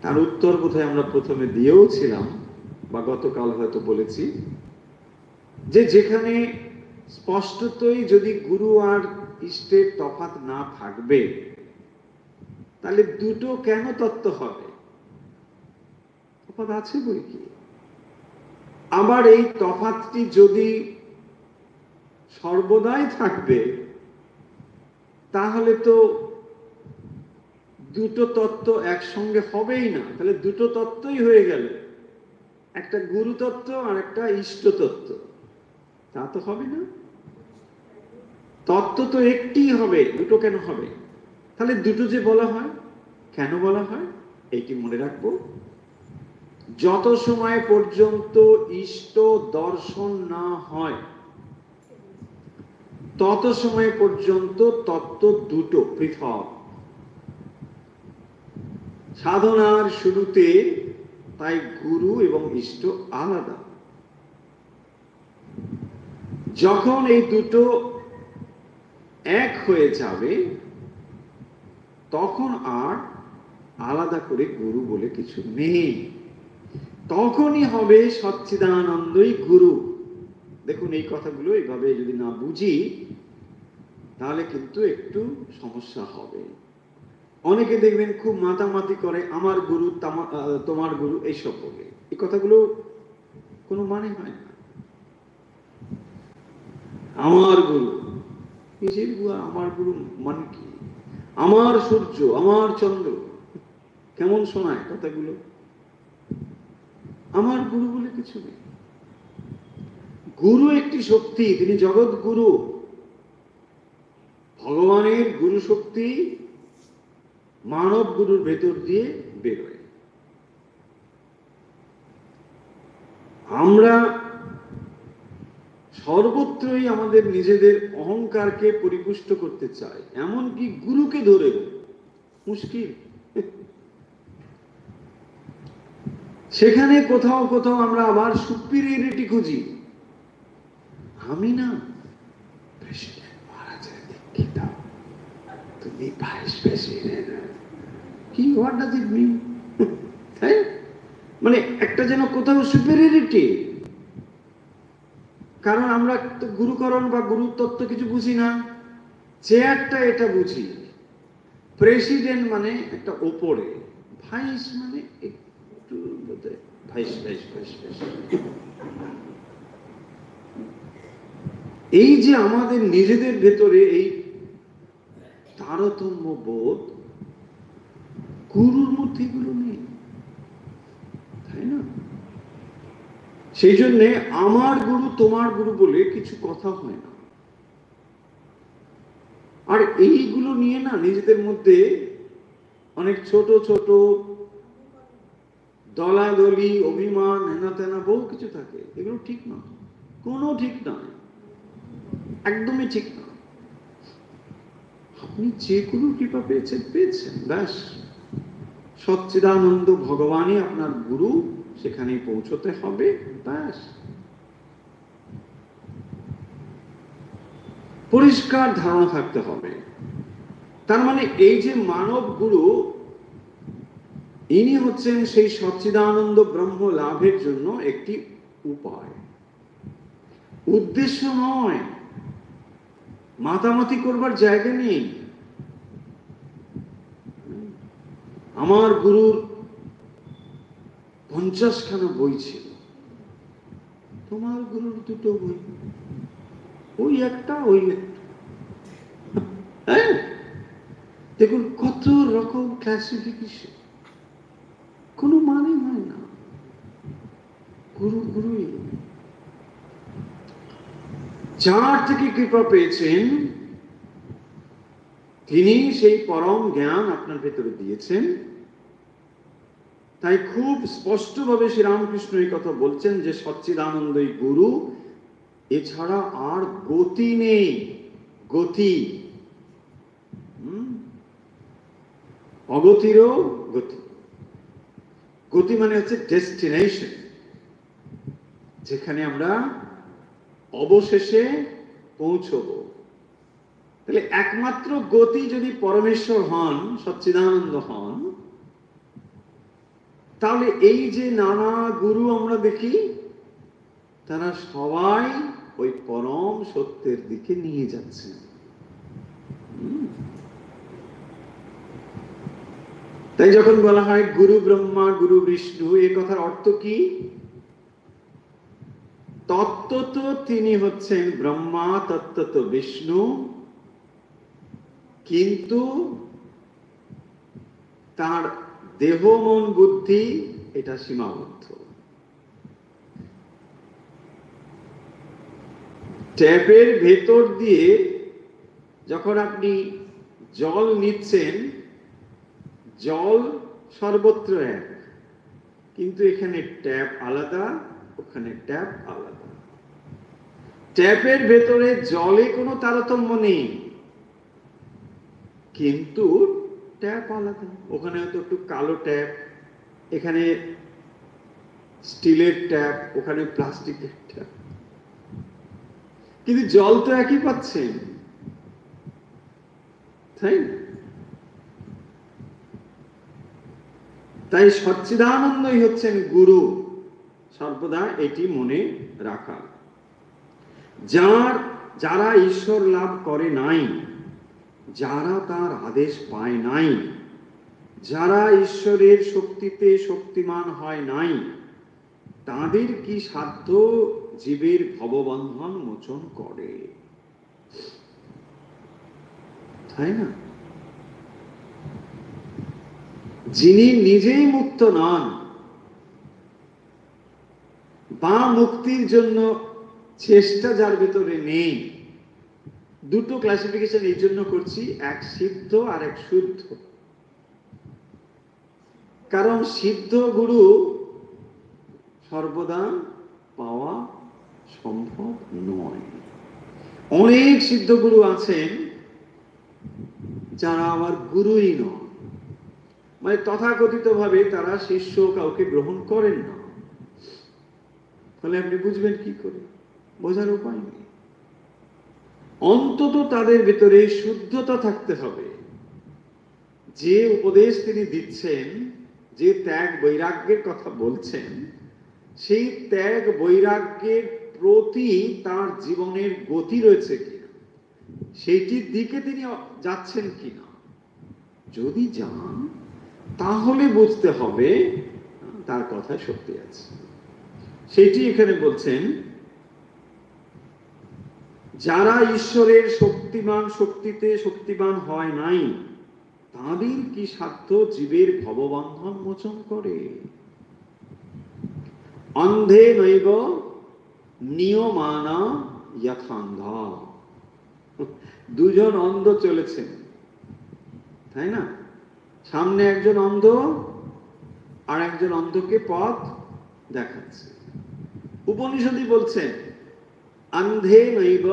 তার উত্তর বোধহয় আমরা প্রথমে দিয়েও ছিলাম বা গতকাল হয়তো বলেছি, যে যেখানে স্পষ্টতই যদি গুরু আর ইষ্টের তফাৎ না থাকবে তাহলে দুটো কেন তত্ত্ব হবে? তফাৎ আছে বই কি। আবার এই তফাৎটি যদি সর্বদাই থাকবে তাহলে তো দুটো তত্ত্ব একসঙ্গে হবেই না, তাহলে দুটো তত্ত্বই হয়ে গেল, একটা গুরু তত্ত্ব আর একটা ইষ্ট তত্ত্ব। তা তো হবে না, তত্ত্ব তো একটিই হবে, দুটো কেন হবে? তাহলে দুটো যে বলা হয়, কেন বলা হয় এইটি মনে রাখবো। যত সময় পর্যন্ত ইষ্ট দর্শন না হয় তত সময় পর্যন্ত তত্ত্ব দুটো পৃথক। সাধনার শুরুতে তাই গুরু এবং ইষ্ট আলাদা। যখন এই দুটো এক হয়ে যাবে তখন আর আলাদা করে গুরু বলে কিছু নেই, তখনই হবে সচ্চিদানন্দই গুরু। দেখুন, এই কথাগুলো এইভাবে যদি না বুঝি তাহলে কিন্তু একটু সমস্যা হবে। অনেকে দেখবেন খুব মাতামাতি করে, আমার গুরু তোমার গুরু এইসব বলে। এই কথাগুলো কোনো মানে হয় না। আমার গুরু, নিজের গুরু, আমার গুরু মানে কি? আমার সূর্য, আমার চন্দ্র, কেমন শোনায় কথাগুলো। আমার গুরু বলে কিছু নেই। গুরু একটি শক্তি, তিনি জগৎ গুরু। ভগবানের গুরু শক্তি মানব গুরুর ভেতর দিয়ে বেরোয়। আমরা সর্বত্রই আমাদের নিজেদের অহংকারকে পরিপুষ্ট করতে চাই, এমনকি গুরুকে ধরে মুশকিল। সেখানে কোথাও কোথাও আমরা আবার সুপিরিয়রিটি খুঁজি। আমি না প্রেসিডেন্ট মহারাজের দীক্ষিত, তুমি ভাইস প্রেসিডেন্ট। কি, হোয়াট ডাজ ইট মিন? তাই মানে একটা যেন কোথাও সুপিরিয়রিটি। কারণ আমরা তো গুরুকরণ বা গুরুতত্ত্ব কিছু বুঝি না। চেয়ারটা এটা বুঝি, প্রেসিডেন্ট মানে একটা ওপরে, ভাইস মানে একটু ভাইস ভাইস ভাইস ভাইস। এই যে আমাদের নিজেদের ভেতরে এই তারতম্য বোধ, গুরুর মধ্যে এগুলো নেই, তাই না? সেই জন্য আমার গুরু তোমার গুরু বলে কিছু কথা হয় না। আর এইগুলো নিয়ে না নিজেদের মধ্যে অনেক ছোট ছোট দলাদলি, অভিমান, হেনা তেনা বহু কিছু থাকে। এগুলো ঠিক না, কোনো ঠিক নয়, একদমই ঠিক না। আপনি যে গুরু কৃপা পেয়েছেন পেয়েছেন, ব্যাস। সচ্চিদানন্দ ভগবানই আপনার গুরু, সেখানেই পৌঁছতে হবে, ব্যাস। পরিষ্কার ধারণা থাকতে হবে। তার মানে এই যে মানব গুরু, ইনি হচ্ছেন সেই সচ্চিদানন্দ ব্রহ্ম লাভের জন্য একটি উপায়, উদ্দেশ্য নয়। মাতামাতি করবার জায়গা নেই। আমার গুরুর 50খানা বই ছিল, তোমার গুরুর 2টো বই, ওই একটা ওই একটা। হ্যাঁ, দেখুন কত রকম ক্লাসিফিকেশন, কোনো মানে হয় না। গুরু গুরুই, যার থেকে কৃপা পেয়েছেন তিনি সেই পরম জ্ঞান আপনার ভেতরে দিয়েছেন। তাই খুব স্পষ্টভাবে শ্রীরামকৃষ্ণ এই কথা বলছেন যে সচ্চিদানন্দই গুরু, এছাড়া আর গতি নেই। গতি, অগতিরও গতি। গতি মানে হচ্ছে ডেস্টিনেশন, যেখানে আমরা অবশেষে পৌঁছব। তাহলে একমাত্র গতি যদি পরমেশ্বর হন, সচ্চিদানন্দ হন, তাহলে এই যে নানা গুরু আমরা দেখি, তারা সবাই ওই পরম সত্যের দিকে নিয়ে যাচ্ছে। তাই যখন বলা হয় গুরু ব্রহ্মা গুরু বিষ্ণু, এ কথার অর্থ কি? তত্ত্বত তিনি হচ্ছেন ব্রহ্মা, তত্ত্বত বিষ্ণু, কিন্তু তার দেহ মন বুদ্ধি এটা সীমাবদ্ধ। ট্যাপের ভেতর দিয়ে যখন আপনি জল নিচ্ছেন, জল সর্বত্র এক, কিন্তু এখানে ট্যাপ আলাদা, ওখানে ট্যাপ আলাদা। ট্যাপের ভেতরে জলে কোনো তারতম্য নেই, কিন্তু ট্যাপ আলাদা। ওখানে হয়তো একটু কালো ট্যাপ, এখানে স্টিলের ট্যাপ, ওখানে প্লাস্টিকের ট্যাপ, কিন্তু জল তো একই পাচ্ছেন, তাই না? তাই সচ্চিদানন্দই হচ্ছেন গুরু, সর্বদা এটি মনে রাখা। যারা ঈশ্বর লাভ করে নাই, যারা তার আদেশ পায় নাই, যারা ঈশ্বরের শক্তিতে শক্তিমান হয় নাই, তাদের কি সাধ্য জীবের ভববন্ধন মোচন করে, তাই না? যিনি নিজেই মুক্ত নন বা মুক্তির জন্য চেষ্টা যার ভিতরে নেই, দুটো ক্লাসিফিকেশন এই জন্য করছি, এক সিদ্ধ আর এক শুদ্ধ। কারণ সিদ্ধ গুরু সর্বদা পাওয়া সম্ভব নয়। অনেক সিদ্ধ গুরু আছেন যারা আবার গুরুই নয়, মানে তথাকথিত ভাবে তারা শিষ্য কাউকে গ্রহণ করেন না। তাহলে আপনি বুঝবেন কি করে? বোঝার উপায় নেই। অন্তত তাদের ভিতরে শুদ্ধতা থাকতে হবে। যে উপদেশ তিনি দিচ্ছেন, যে ত্যাগ বৈরাগ্যের কথা বলছেন, সেই ত্যাগ বৈরাগ্যের প্রতি তার জীবনের গতি রয়েছে কিনা, সেইটির দিকে তিনি যাচ্ছেন কিনা। যদি যান, তাহলে বুঝতে হবে তার কথায় শক্তি আছে। সেটি এখানে বলছেন, যারা ঈশ্বরের শক্তিতে শক্তিমান হয় নাই, তাদের কি সাধ্য জীবের ভববন্ধন মোচন করে। অন্ধে নৈব নিয়মানা যথান্ধা। দুজন অন্ধ চলেছেন, তাই না? সামনে একজন অন্ধ আর একজন অন্ধকে পথ দেখাচ্ছে। উপনিষদই বলছেন অন্ধে নৈব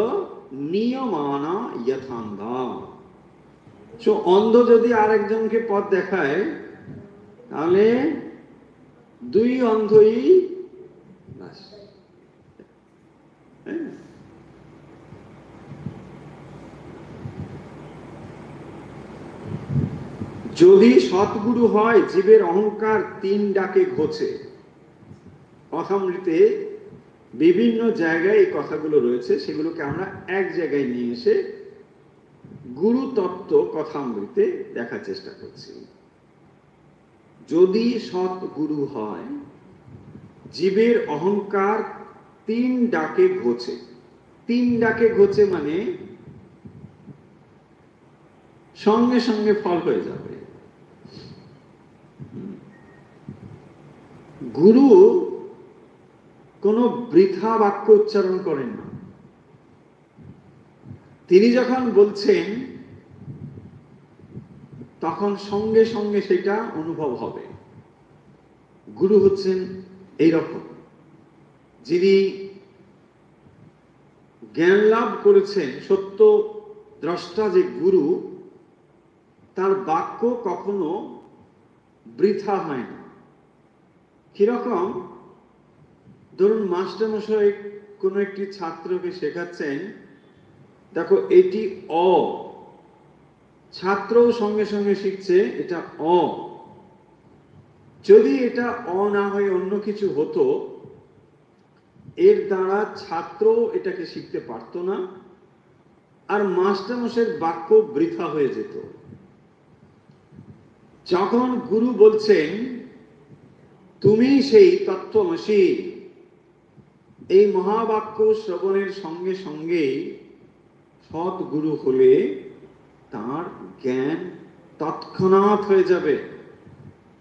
নিয়মানা যথান্ধা। অন্ধ যদি আরেকজনকে পথ দেখায়, তাহলে দুই অন্ধই বাস। যদি সৎগুরু হয়, জীবের অহংকার 3 ডাকে ঘোচে। কথামৃতে বিভিন্ন জায়গায় এই কথাগুলো রয়েছে, সেগুলোকে আমরা এক জায়গায় নিয়ে এসে গুরু তত্ত্ব কথামৃতে দেখার চেষ্টা করছি। যদি সৎ গুরু হয়, জীবের অহংকার 3 ডাকে ঘোচে। 3 ডাকে ঘোচে মানে সঙ্গে সঙ্গে ফল হয়ে যাবে। গুরু কোনো বৃথা বাক্য উচ্চারণ করেন না। তিনি যখন বলছেন তখন সঙ্গে সঙ্গে সেটা অনুভব হবে। গুরু হচ্ছেন এইরকম, যিনি জ্ঞান লাভ করেছেন, সত্য দ্রষ্টা যে গুরু, তার বাক্য কখনো বৃথা হয় না। কিরকম? ধরুন মাস্টারমশাই কোনো একটি ছাত্রকে শেখাচ্ছেন, দেখো এটি অ, ছাত্রও সঙ্গে সঙ্গে শিখছে এটা অ। যদি এটা অ না হয়ে অন্য কিছু হতো, এর দ্বারা ছাত্র এটাকে শিখতে পারতো না, আর মাস্টারমশাইয়ের বাক্য বৃথা হয়ে যেত। যখন গুরু বলছেন তুমি সেই তত্ত্বমসি, এই মহাবাক্য শ্রবণের সঙ্গে সঙ্গে সৎ গুরু হলে তার জ্ঞান তৎক্ষণাৎ হয়ে যাবে।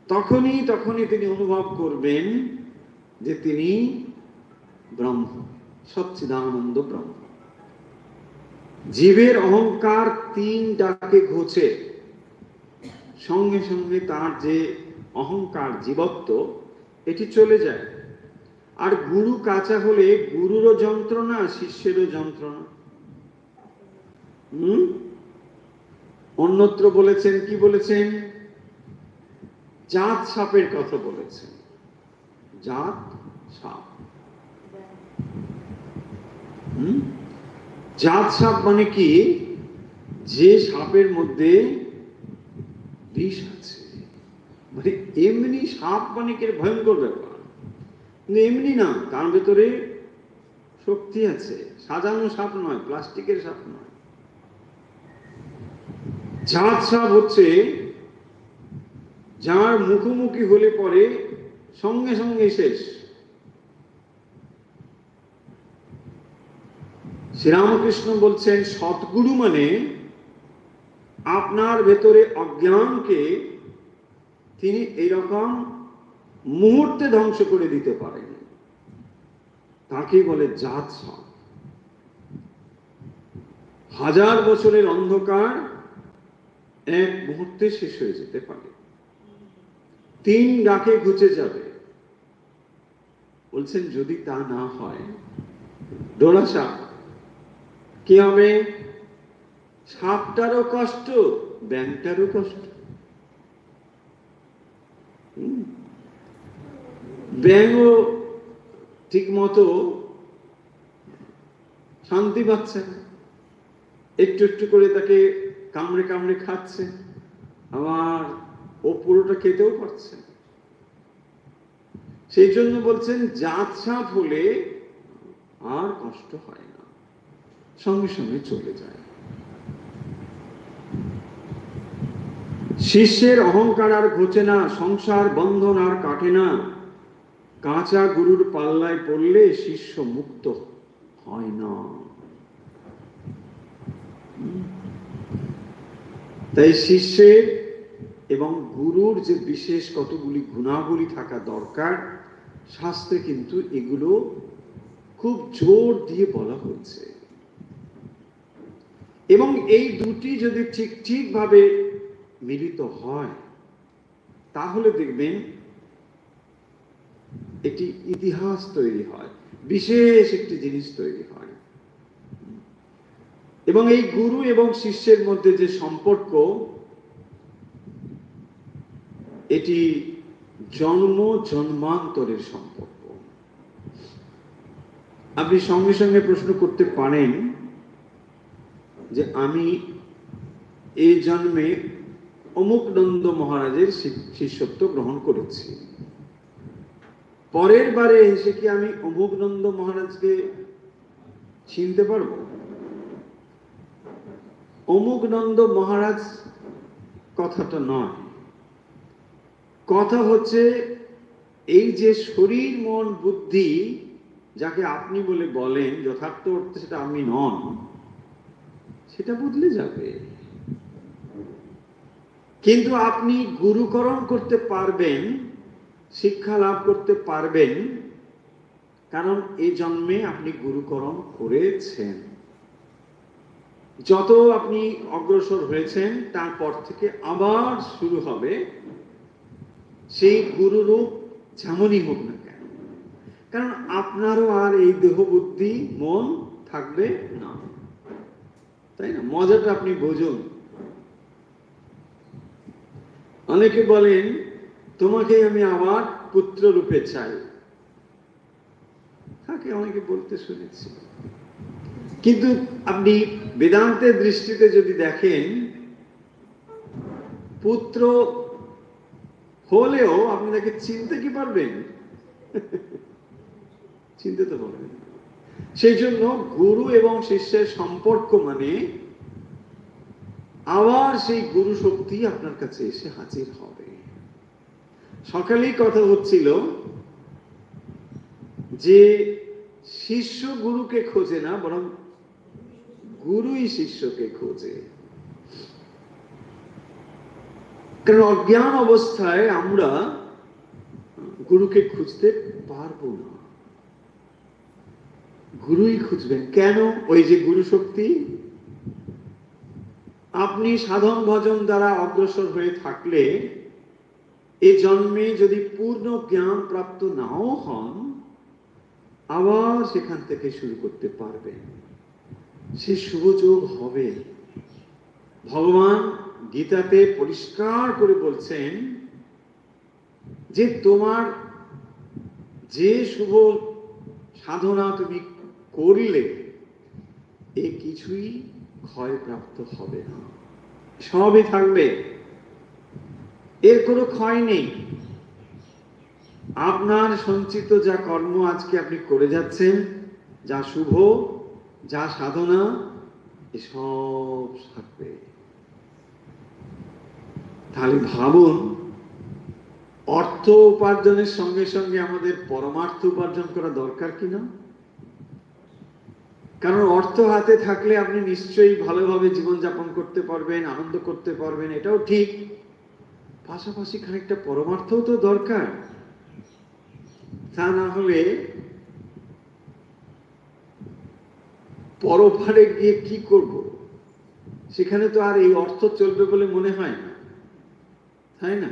তখনই তিনি অনুভব করবেন যে তিনি ব্রহ্ম, সচ্চিদানন্দ ব্রহ্ম। জীবের অহংকার 3 ডাকে ঘোচে, সঙ্গে সঙ্গে তার যে অহংকার, জীবত্ব, এটি চলে যায়। আর গুরু কাঁচা হলে গুরুরও যন্ত্রণা, শিষ্যেরও যন্ত্রণা। অন্যত্র বলেছেন, কি বলেছেন? জাত সাপের কথা বলেছেন। জাত সাপ। জাত সাপ মানে কি? যে সাপের মধ্যে বিষ আছে। মানে এমনি সাপ মানে কি ভয়ঙ্কর ব্যাপার, কিন্তু এমনি না, তার ভেতরে শক্তি আছে। সাজানো সাপ নয়, প্লাস্টিকের সাপ নয়। জাত সাপ হচ্ছে যার মুখোমুখি হলে পরে সঙ্গে সঙ্গে শেষ। শ্রীরামকৃষ্ণ বলছেন সৎগুরু মানে আপনার ভেতরে অজ্ঞানকে তিনি এইরকম মুহূর্তে ধ্বংস করে দিতে পারেন, তাকে বলে জাত সাপ। 1000 বছরের অন্ধকার এক মুহূর্তে শেষ হয়ে যেতে পারে। 3 ডাকে ঘুচে যাবে। বলছেন যদি তা না হয়, ডোরা সাপ কি হবে? সাপটারও কষ্ট, ব্যাংটারও কষ্ট। ব্যাংও ঠিক মতো শান্তি পাচ্ছে না, একটু একটু করে তাকে কামড়ে কামড়ে খাচ্ছে, আবার ও পুরোটা খেতেও পারছে। সেই জন্য বলছেন জাত সাপ হলে আর কষ্ট হয় না, সঙ্গে সঙ্গে চলে যায়। শিষ্যের অহংকার আর ঘোচে না, সংসার বন্ধন আর কাটে না। কাঁচা গুরুর পাল্লায় পড়লে শিষ্য মুক্ত হয় না। তাই শিষ্যের এবং গুরুর যে বিশেষ কতগুলি গুণাবলী থাকা দরকার, শাস্ত্রে কিন্তু এগুলো খুব জোর দিয়ে বলা হয়েছে। এবং এই দুটি যদি ঠিকভাবে মিলিত হয়, তাহলে দেখবেন একটি ইতিহাস তৈরি হয়, বিশেষ একটি জিনিস তৈরি হয়। এবং এই গুরু এবং শিষ্যের মধ্যে যে সম্পর্ক, এটি জন্ম জন্মান্তরের সম্পর্ক। আপনি সঙ্গে সঙ্গে প্রশ্ন করতে পারেন যে আমি এই জন্মে অমুক নন্দ মহারাজের শিষ্যত্ব গ্রহণ করেছি, পরের বারে এসে কি আমি অমুক নন্দ মহারাজকে চিনতে পারবো? অমুক নন্দ মহারাজ কথাটা নয়, কথা হচ্ছে এই যে শরীর মন বুদ্ধি যাকে আপনি বলে বলেন, যথার্থ অর্থে সেটা আপনি নন, সেটা বদলে যাবে। কিন্তু আপনি গুরুকরণ করতে পারবেন, শিক্ষা লাভ করতে পারবেন, কারণ এই জন্মে আপনি গুরুকরণ করেছেন। যত আপনি অগ্রসর হয়েছেন তারপর থেকে আবার শুরু হবে সেই গুরুরূপ যেমনই হোক না কেন, কারণ আপনারও আর এই দেহ বুদ্ধি মন থাকবে না, তাই না? মজাটা আপনি বুঝুন। অনেকে বলেন তোমাকে আমি আমার পুত্র রূপে চাই, তাকে অনেকে বলতে শুনেছি। কিন্তু আপনি বেদান্তের দৃষ্টিতে যদি দেখেন, পুত্র হলেও আপনি তাকে চিনতে কি পারবেন? চিনতে তো পারবেন। সেই জন্য গুরু এবং শিষ্যের সম্পর্ক মানে আবার সেই গুরু শক্তি আপনার কাছে এসে হাজির হবে। সকালেই কথা হচ্ছিল যে শিষ্য গুরুকে খোঁজে না, বরং গুরুই শিষ্যকে খোঁজে। কারণ অজ্ঞান অবস্থায় আমরা গুরুকে খুঁজতে পারবো না, গুরুই খুঁজবেন। কেন? ওই যে গুরু শক্তি। আপনি সাধন ভজন দ্বারা অগ্রসর হয়ে থাকলে এই জন্মে যদি পূর্ণ জ্ঞান প্রাপ্ত নাও হন, আবার সেখান থেকে শুরু করতে পারবেন, সে শুভযোগ হবে। ভগবান গীতাতে পরিষ্কার করে বলছেন যে তোমার যে শুভ সাধনা তুমি করলে এ কিছুই ক্ষয়প্রাপ্ত হবে না, সবই থাকবে, এর কোনো ক্ষয় নেই। আপনার সঞ্চিত যা কর্ম আজকে আপনি করে যাচ্ছেন, যা শুভ, যা সাধনা, এসব থাকবে। তাহলে ভাবুন, অর্থ উপার্জনের সঙ্গে সঙ্গে আমাদের পরমার্থ উপার্জন করা দরকার কিনা? কারণ অর্থ হাতে থাকলে আপনি নিশ্চয়ই ভালোভাবে জীবনযাপন করতে পারবেন, আনন্দ করতে পারবেন, এটাও ঠিক। পাশাপাশি খানিকটা পরমার্থও তো দরকার। তা না হলে পরপারে গিয়ে কি করব? সেখানে তো আর এই অর্থ চলবে বলে মনে হয় না, তাই না?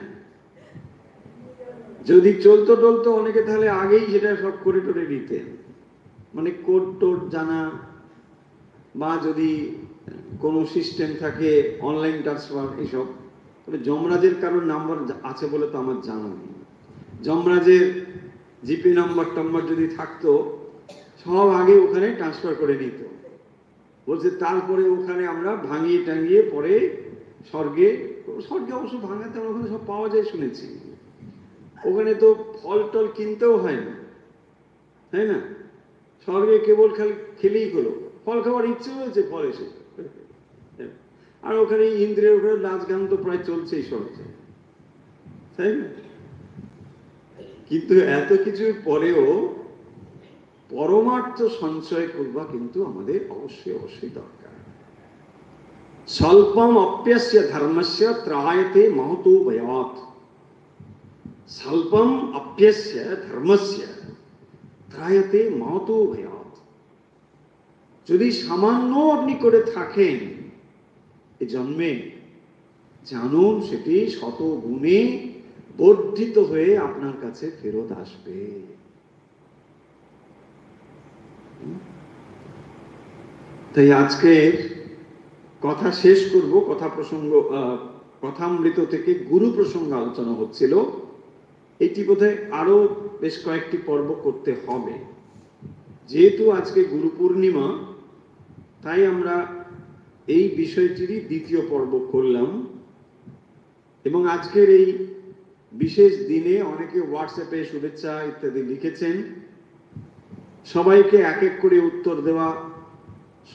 যদি চলতো টলতো অনেকে তাহলে আগেই সেটা সব করে টোরে নিতেন, মানে কোড টোড জানা, বা যদি কোনো সিস্টেম থাকে অনলাইন ট্রান্সফার, এসব। তবে যমরাজের কারোর নাম্বার আছে বলে তো আমার জানা নেই। যমরাজের জিপে নাম্বার টাম্বার যদি থাকতো, সব আগে ওখানে ট্রান্সফার করে নিত। বলছে তারপরে ওখানে আমরা ভাঙিয়ে টাঙিয়ে পরে স্বর্গে, স্বর্গে অবশ্য ভাঙাতে ওখানে সব পাওয়া যায় শুনেছি। ওখানে তো ফল টল কিনতেও হয় না, তাই না? স্বর্গে কেবল খালি খেলেই হলো, ফল খাওয়ার ইচ্ছে হয়েছে, ফল এসে। আর ওখানে ইন্দ্রের ওখানে নাচ গান তো প্রায় চলছেই স্বর্গে, তাই না? কিন্তু এত কিছুর পরেও পরমার্থ সঞ্চয় করবা কিন্তু আমাদের অবশ্যই অবশ্যই দরকার। স্বল্পম অপ্যস্য ধর্মস্য ত্রায়তে মহতো ভয়াৎ। স্বল্পম অপ্যস্য ধর্মস্য ত্রায়তে মহতো ভয়াৎ। যদি সামান্য আপনি করে থাকেন এ জন্মে, জানুন সেটি শত গুণে বর্ধিত হয়ে আপনার কাছে ফেরত আসবে। তাই আজকের কথা শেষ করব। কথামৃত থেকে গুরু প্রসঙ্গ আলোচনা হচ্ছিল। এটি বোধহয় আরো বেশ কয়েকটি পর্ব করতে হবে। যেহেতু আজকে গুরু পূর্ণিমা, তাই আমরা এই বিষয়টিরই দ্বিতীয় পর্ব করলাম। এবং আজকের এই বিশেষ দিনে অনেকে হোয়াটসঅ্যাপে শুভেচ্ছা ইত্যাদি লিখেছেন। সবাইকে এক এক করে উত্তর দেওয়া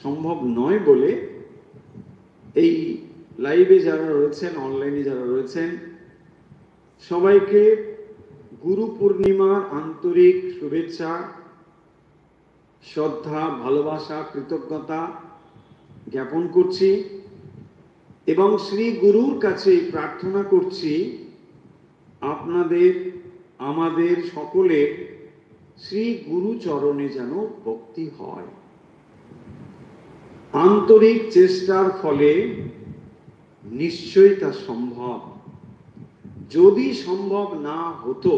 সম্ভব নয় বলে এই লাইভে যারা রয়েছেন, অনলাইনে যারা রয়েছেন, সবাইকে গুরু পূর্ণিমার আন্তরিক শুভেচ্ছা, শ্রদ্ধা, ভালোবাসা, কৃতজ্ঞতা জ্ঞাপন করছি এবং শ্রী গুরুর কাছে প্রার্থনা করছি আপনাদের, আমাদের সকলের শ্রী গুরু চরণে যেন ভক্তি হয়। আন্তরিক চেষ্টার ফলে নিশ্চয়ই তা সম্ভব। যদি সম্ভব না হতো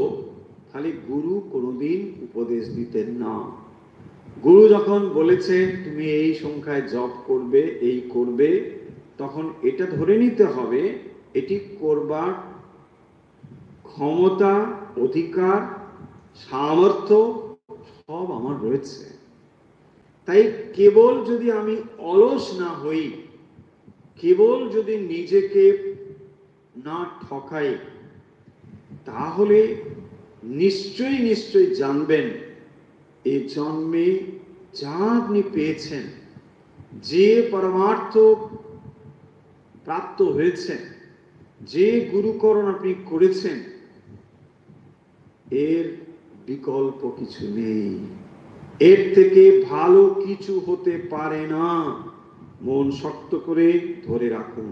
তাহলে গুরু কোনোদিন উপদেশ দিতেন না। গুরু যখন বলেছেন তুমি এই সংখ্যায় জপ করবে, এই করবে, তখন এটা ধরে নিতে হবে এটি করবার ক্ষমতা, অধিকার, সামর্থ্য সব আমার রয়েছে। তাই কেবল যদি আমি অলস না হই, কেবল যদি নিজেকে না ঠকাই, তাহলে নিশ্চয়ই নিশ্চয়ই জানবেন এই জন্মে যা আপনি পেয়েছেন, যে পরমার্থ প্রাপ্ত হয়েছে, যে গুরুকরণ আপনি করেছেন, এর বিকল্প কিছু নেই। এর থেকে ভালো কিছু হতে পারে না। মন শক্ত করে ধরে রাখুন,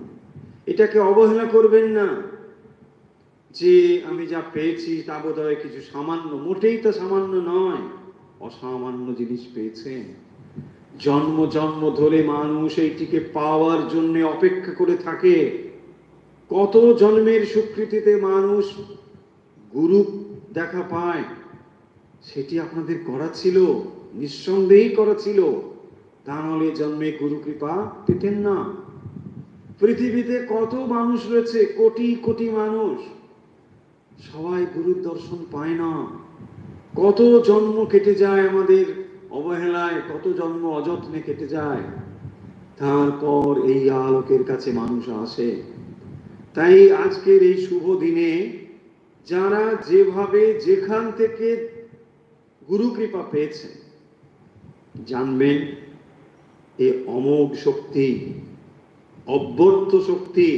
এটাকে অবহেলা করবেন না যে আমি যা পেয়েছি তা বোধহয় কিছু সামান্য। মোটেই তো সামান্য নয়, অসামান্য জিনিস পেয়েছেন। জন্ম জন্ম ধরে মানুষ এইটিকে পাওয়ার জন্য অপেক্ষা করে থাকে। কত জন্মের স্বীকৃতিতে মানুষ গুরু দেখা পায়। সেটি আপনাদের করা ছিল, নিঃসন্দেহেই করা ছিল। তা নাহলে জন্মে গুরু কৃপা পেতেন না। পৃথিবীতে কত মানুষ রয়েছে, কোটি কোটি মানুষ, সবাই গুরুর দর্শন পায় না। কত জন্ম কেটে যায় আমাদের অবহেলায়, কত জন্ম অযত্নে কেটে যায়, তারপর এই আলোকের কাছে মানুষ আসে। তাই আজকের এই শুভ দিনে যারা যেভাবে যেখান থেকে গুরু কৃপা পেয়েছেন, জানবেন এ অমোঘ শক্তি, অব্যর্থ শক্তি,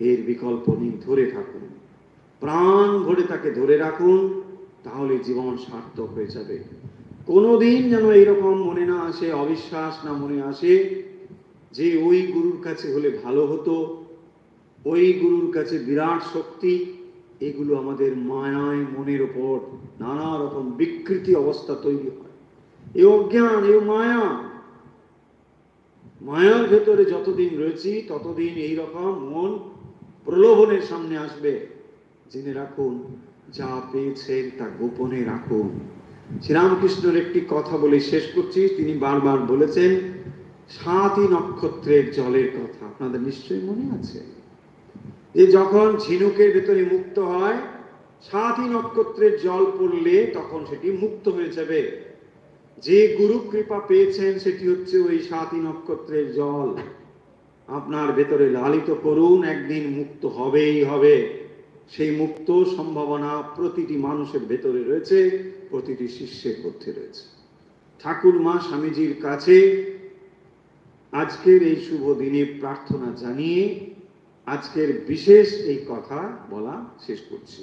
এর বিকল্প নেই। ধরে থাকুন, প্রাণ ভরে তাকে ধরে রাখুন, তাহলে জীবন সার্থক হয়ে যাবে। কোনোদিন যেন এইরকম মনে না আসে, অবিশ্বাস না মনে আসে যে ওই গুরুর কাছে হলে ভালো হতো, ওই গুরুর কাছে বিরাট শক্তি। এগুলো আমাদের মায়ায় মনের ওপর নানা রকম বিকৃতি অবস্থা তৈরি হয়। এ অজ্ঞান, এ মায়া, মায়ার ভেতরে যতদিন রয়েছি ততদিন এইরকম মন প্রলোভনের সামনে আসবে। জেনে রাখুন, যা পেয়েছেন তা গোপনে রাখুন। শ্রীরামকৃষ্ণের একটি কথা বলে শেষ করছি। তিনি বারবার বলেছেন 7ই নক্ষত্রের জলের কথা। আপনাদের নিশ্চয়ই মনে আছে যে যখন ঝিনুকের ভেতরে মুক্ত হয়, 7ই নক্ষত্রের জল পড়লে তখন সেটি মুক্ত হয়ে যাবে। যে গুরু কৃপা পেয়েছেন সেটি হচ্ছে ওই 7ই নক্ষত্রের জল। আপনার ভেতরে লালিত করুন, একদিন মুক্ত হবেই হবে। সেই মুক্ত সম্ভাবনা প্রতিটি মানুষের ভেতরে রয়েছে, প্রতিটি শিষ্যের মধ্যে রয়েছে। ঠাকুর মা স্বামীজির কাছে আজকের এই শুভ দিনে প্রার্থনা জানিয়ে আজকের বিশেষ এই কথা বলা শেষ করছি।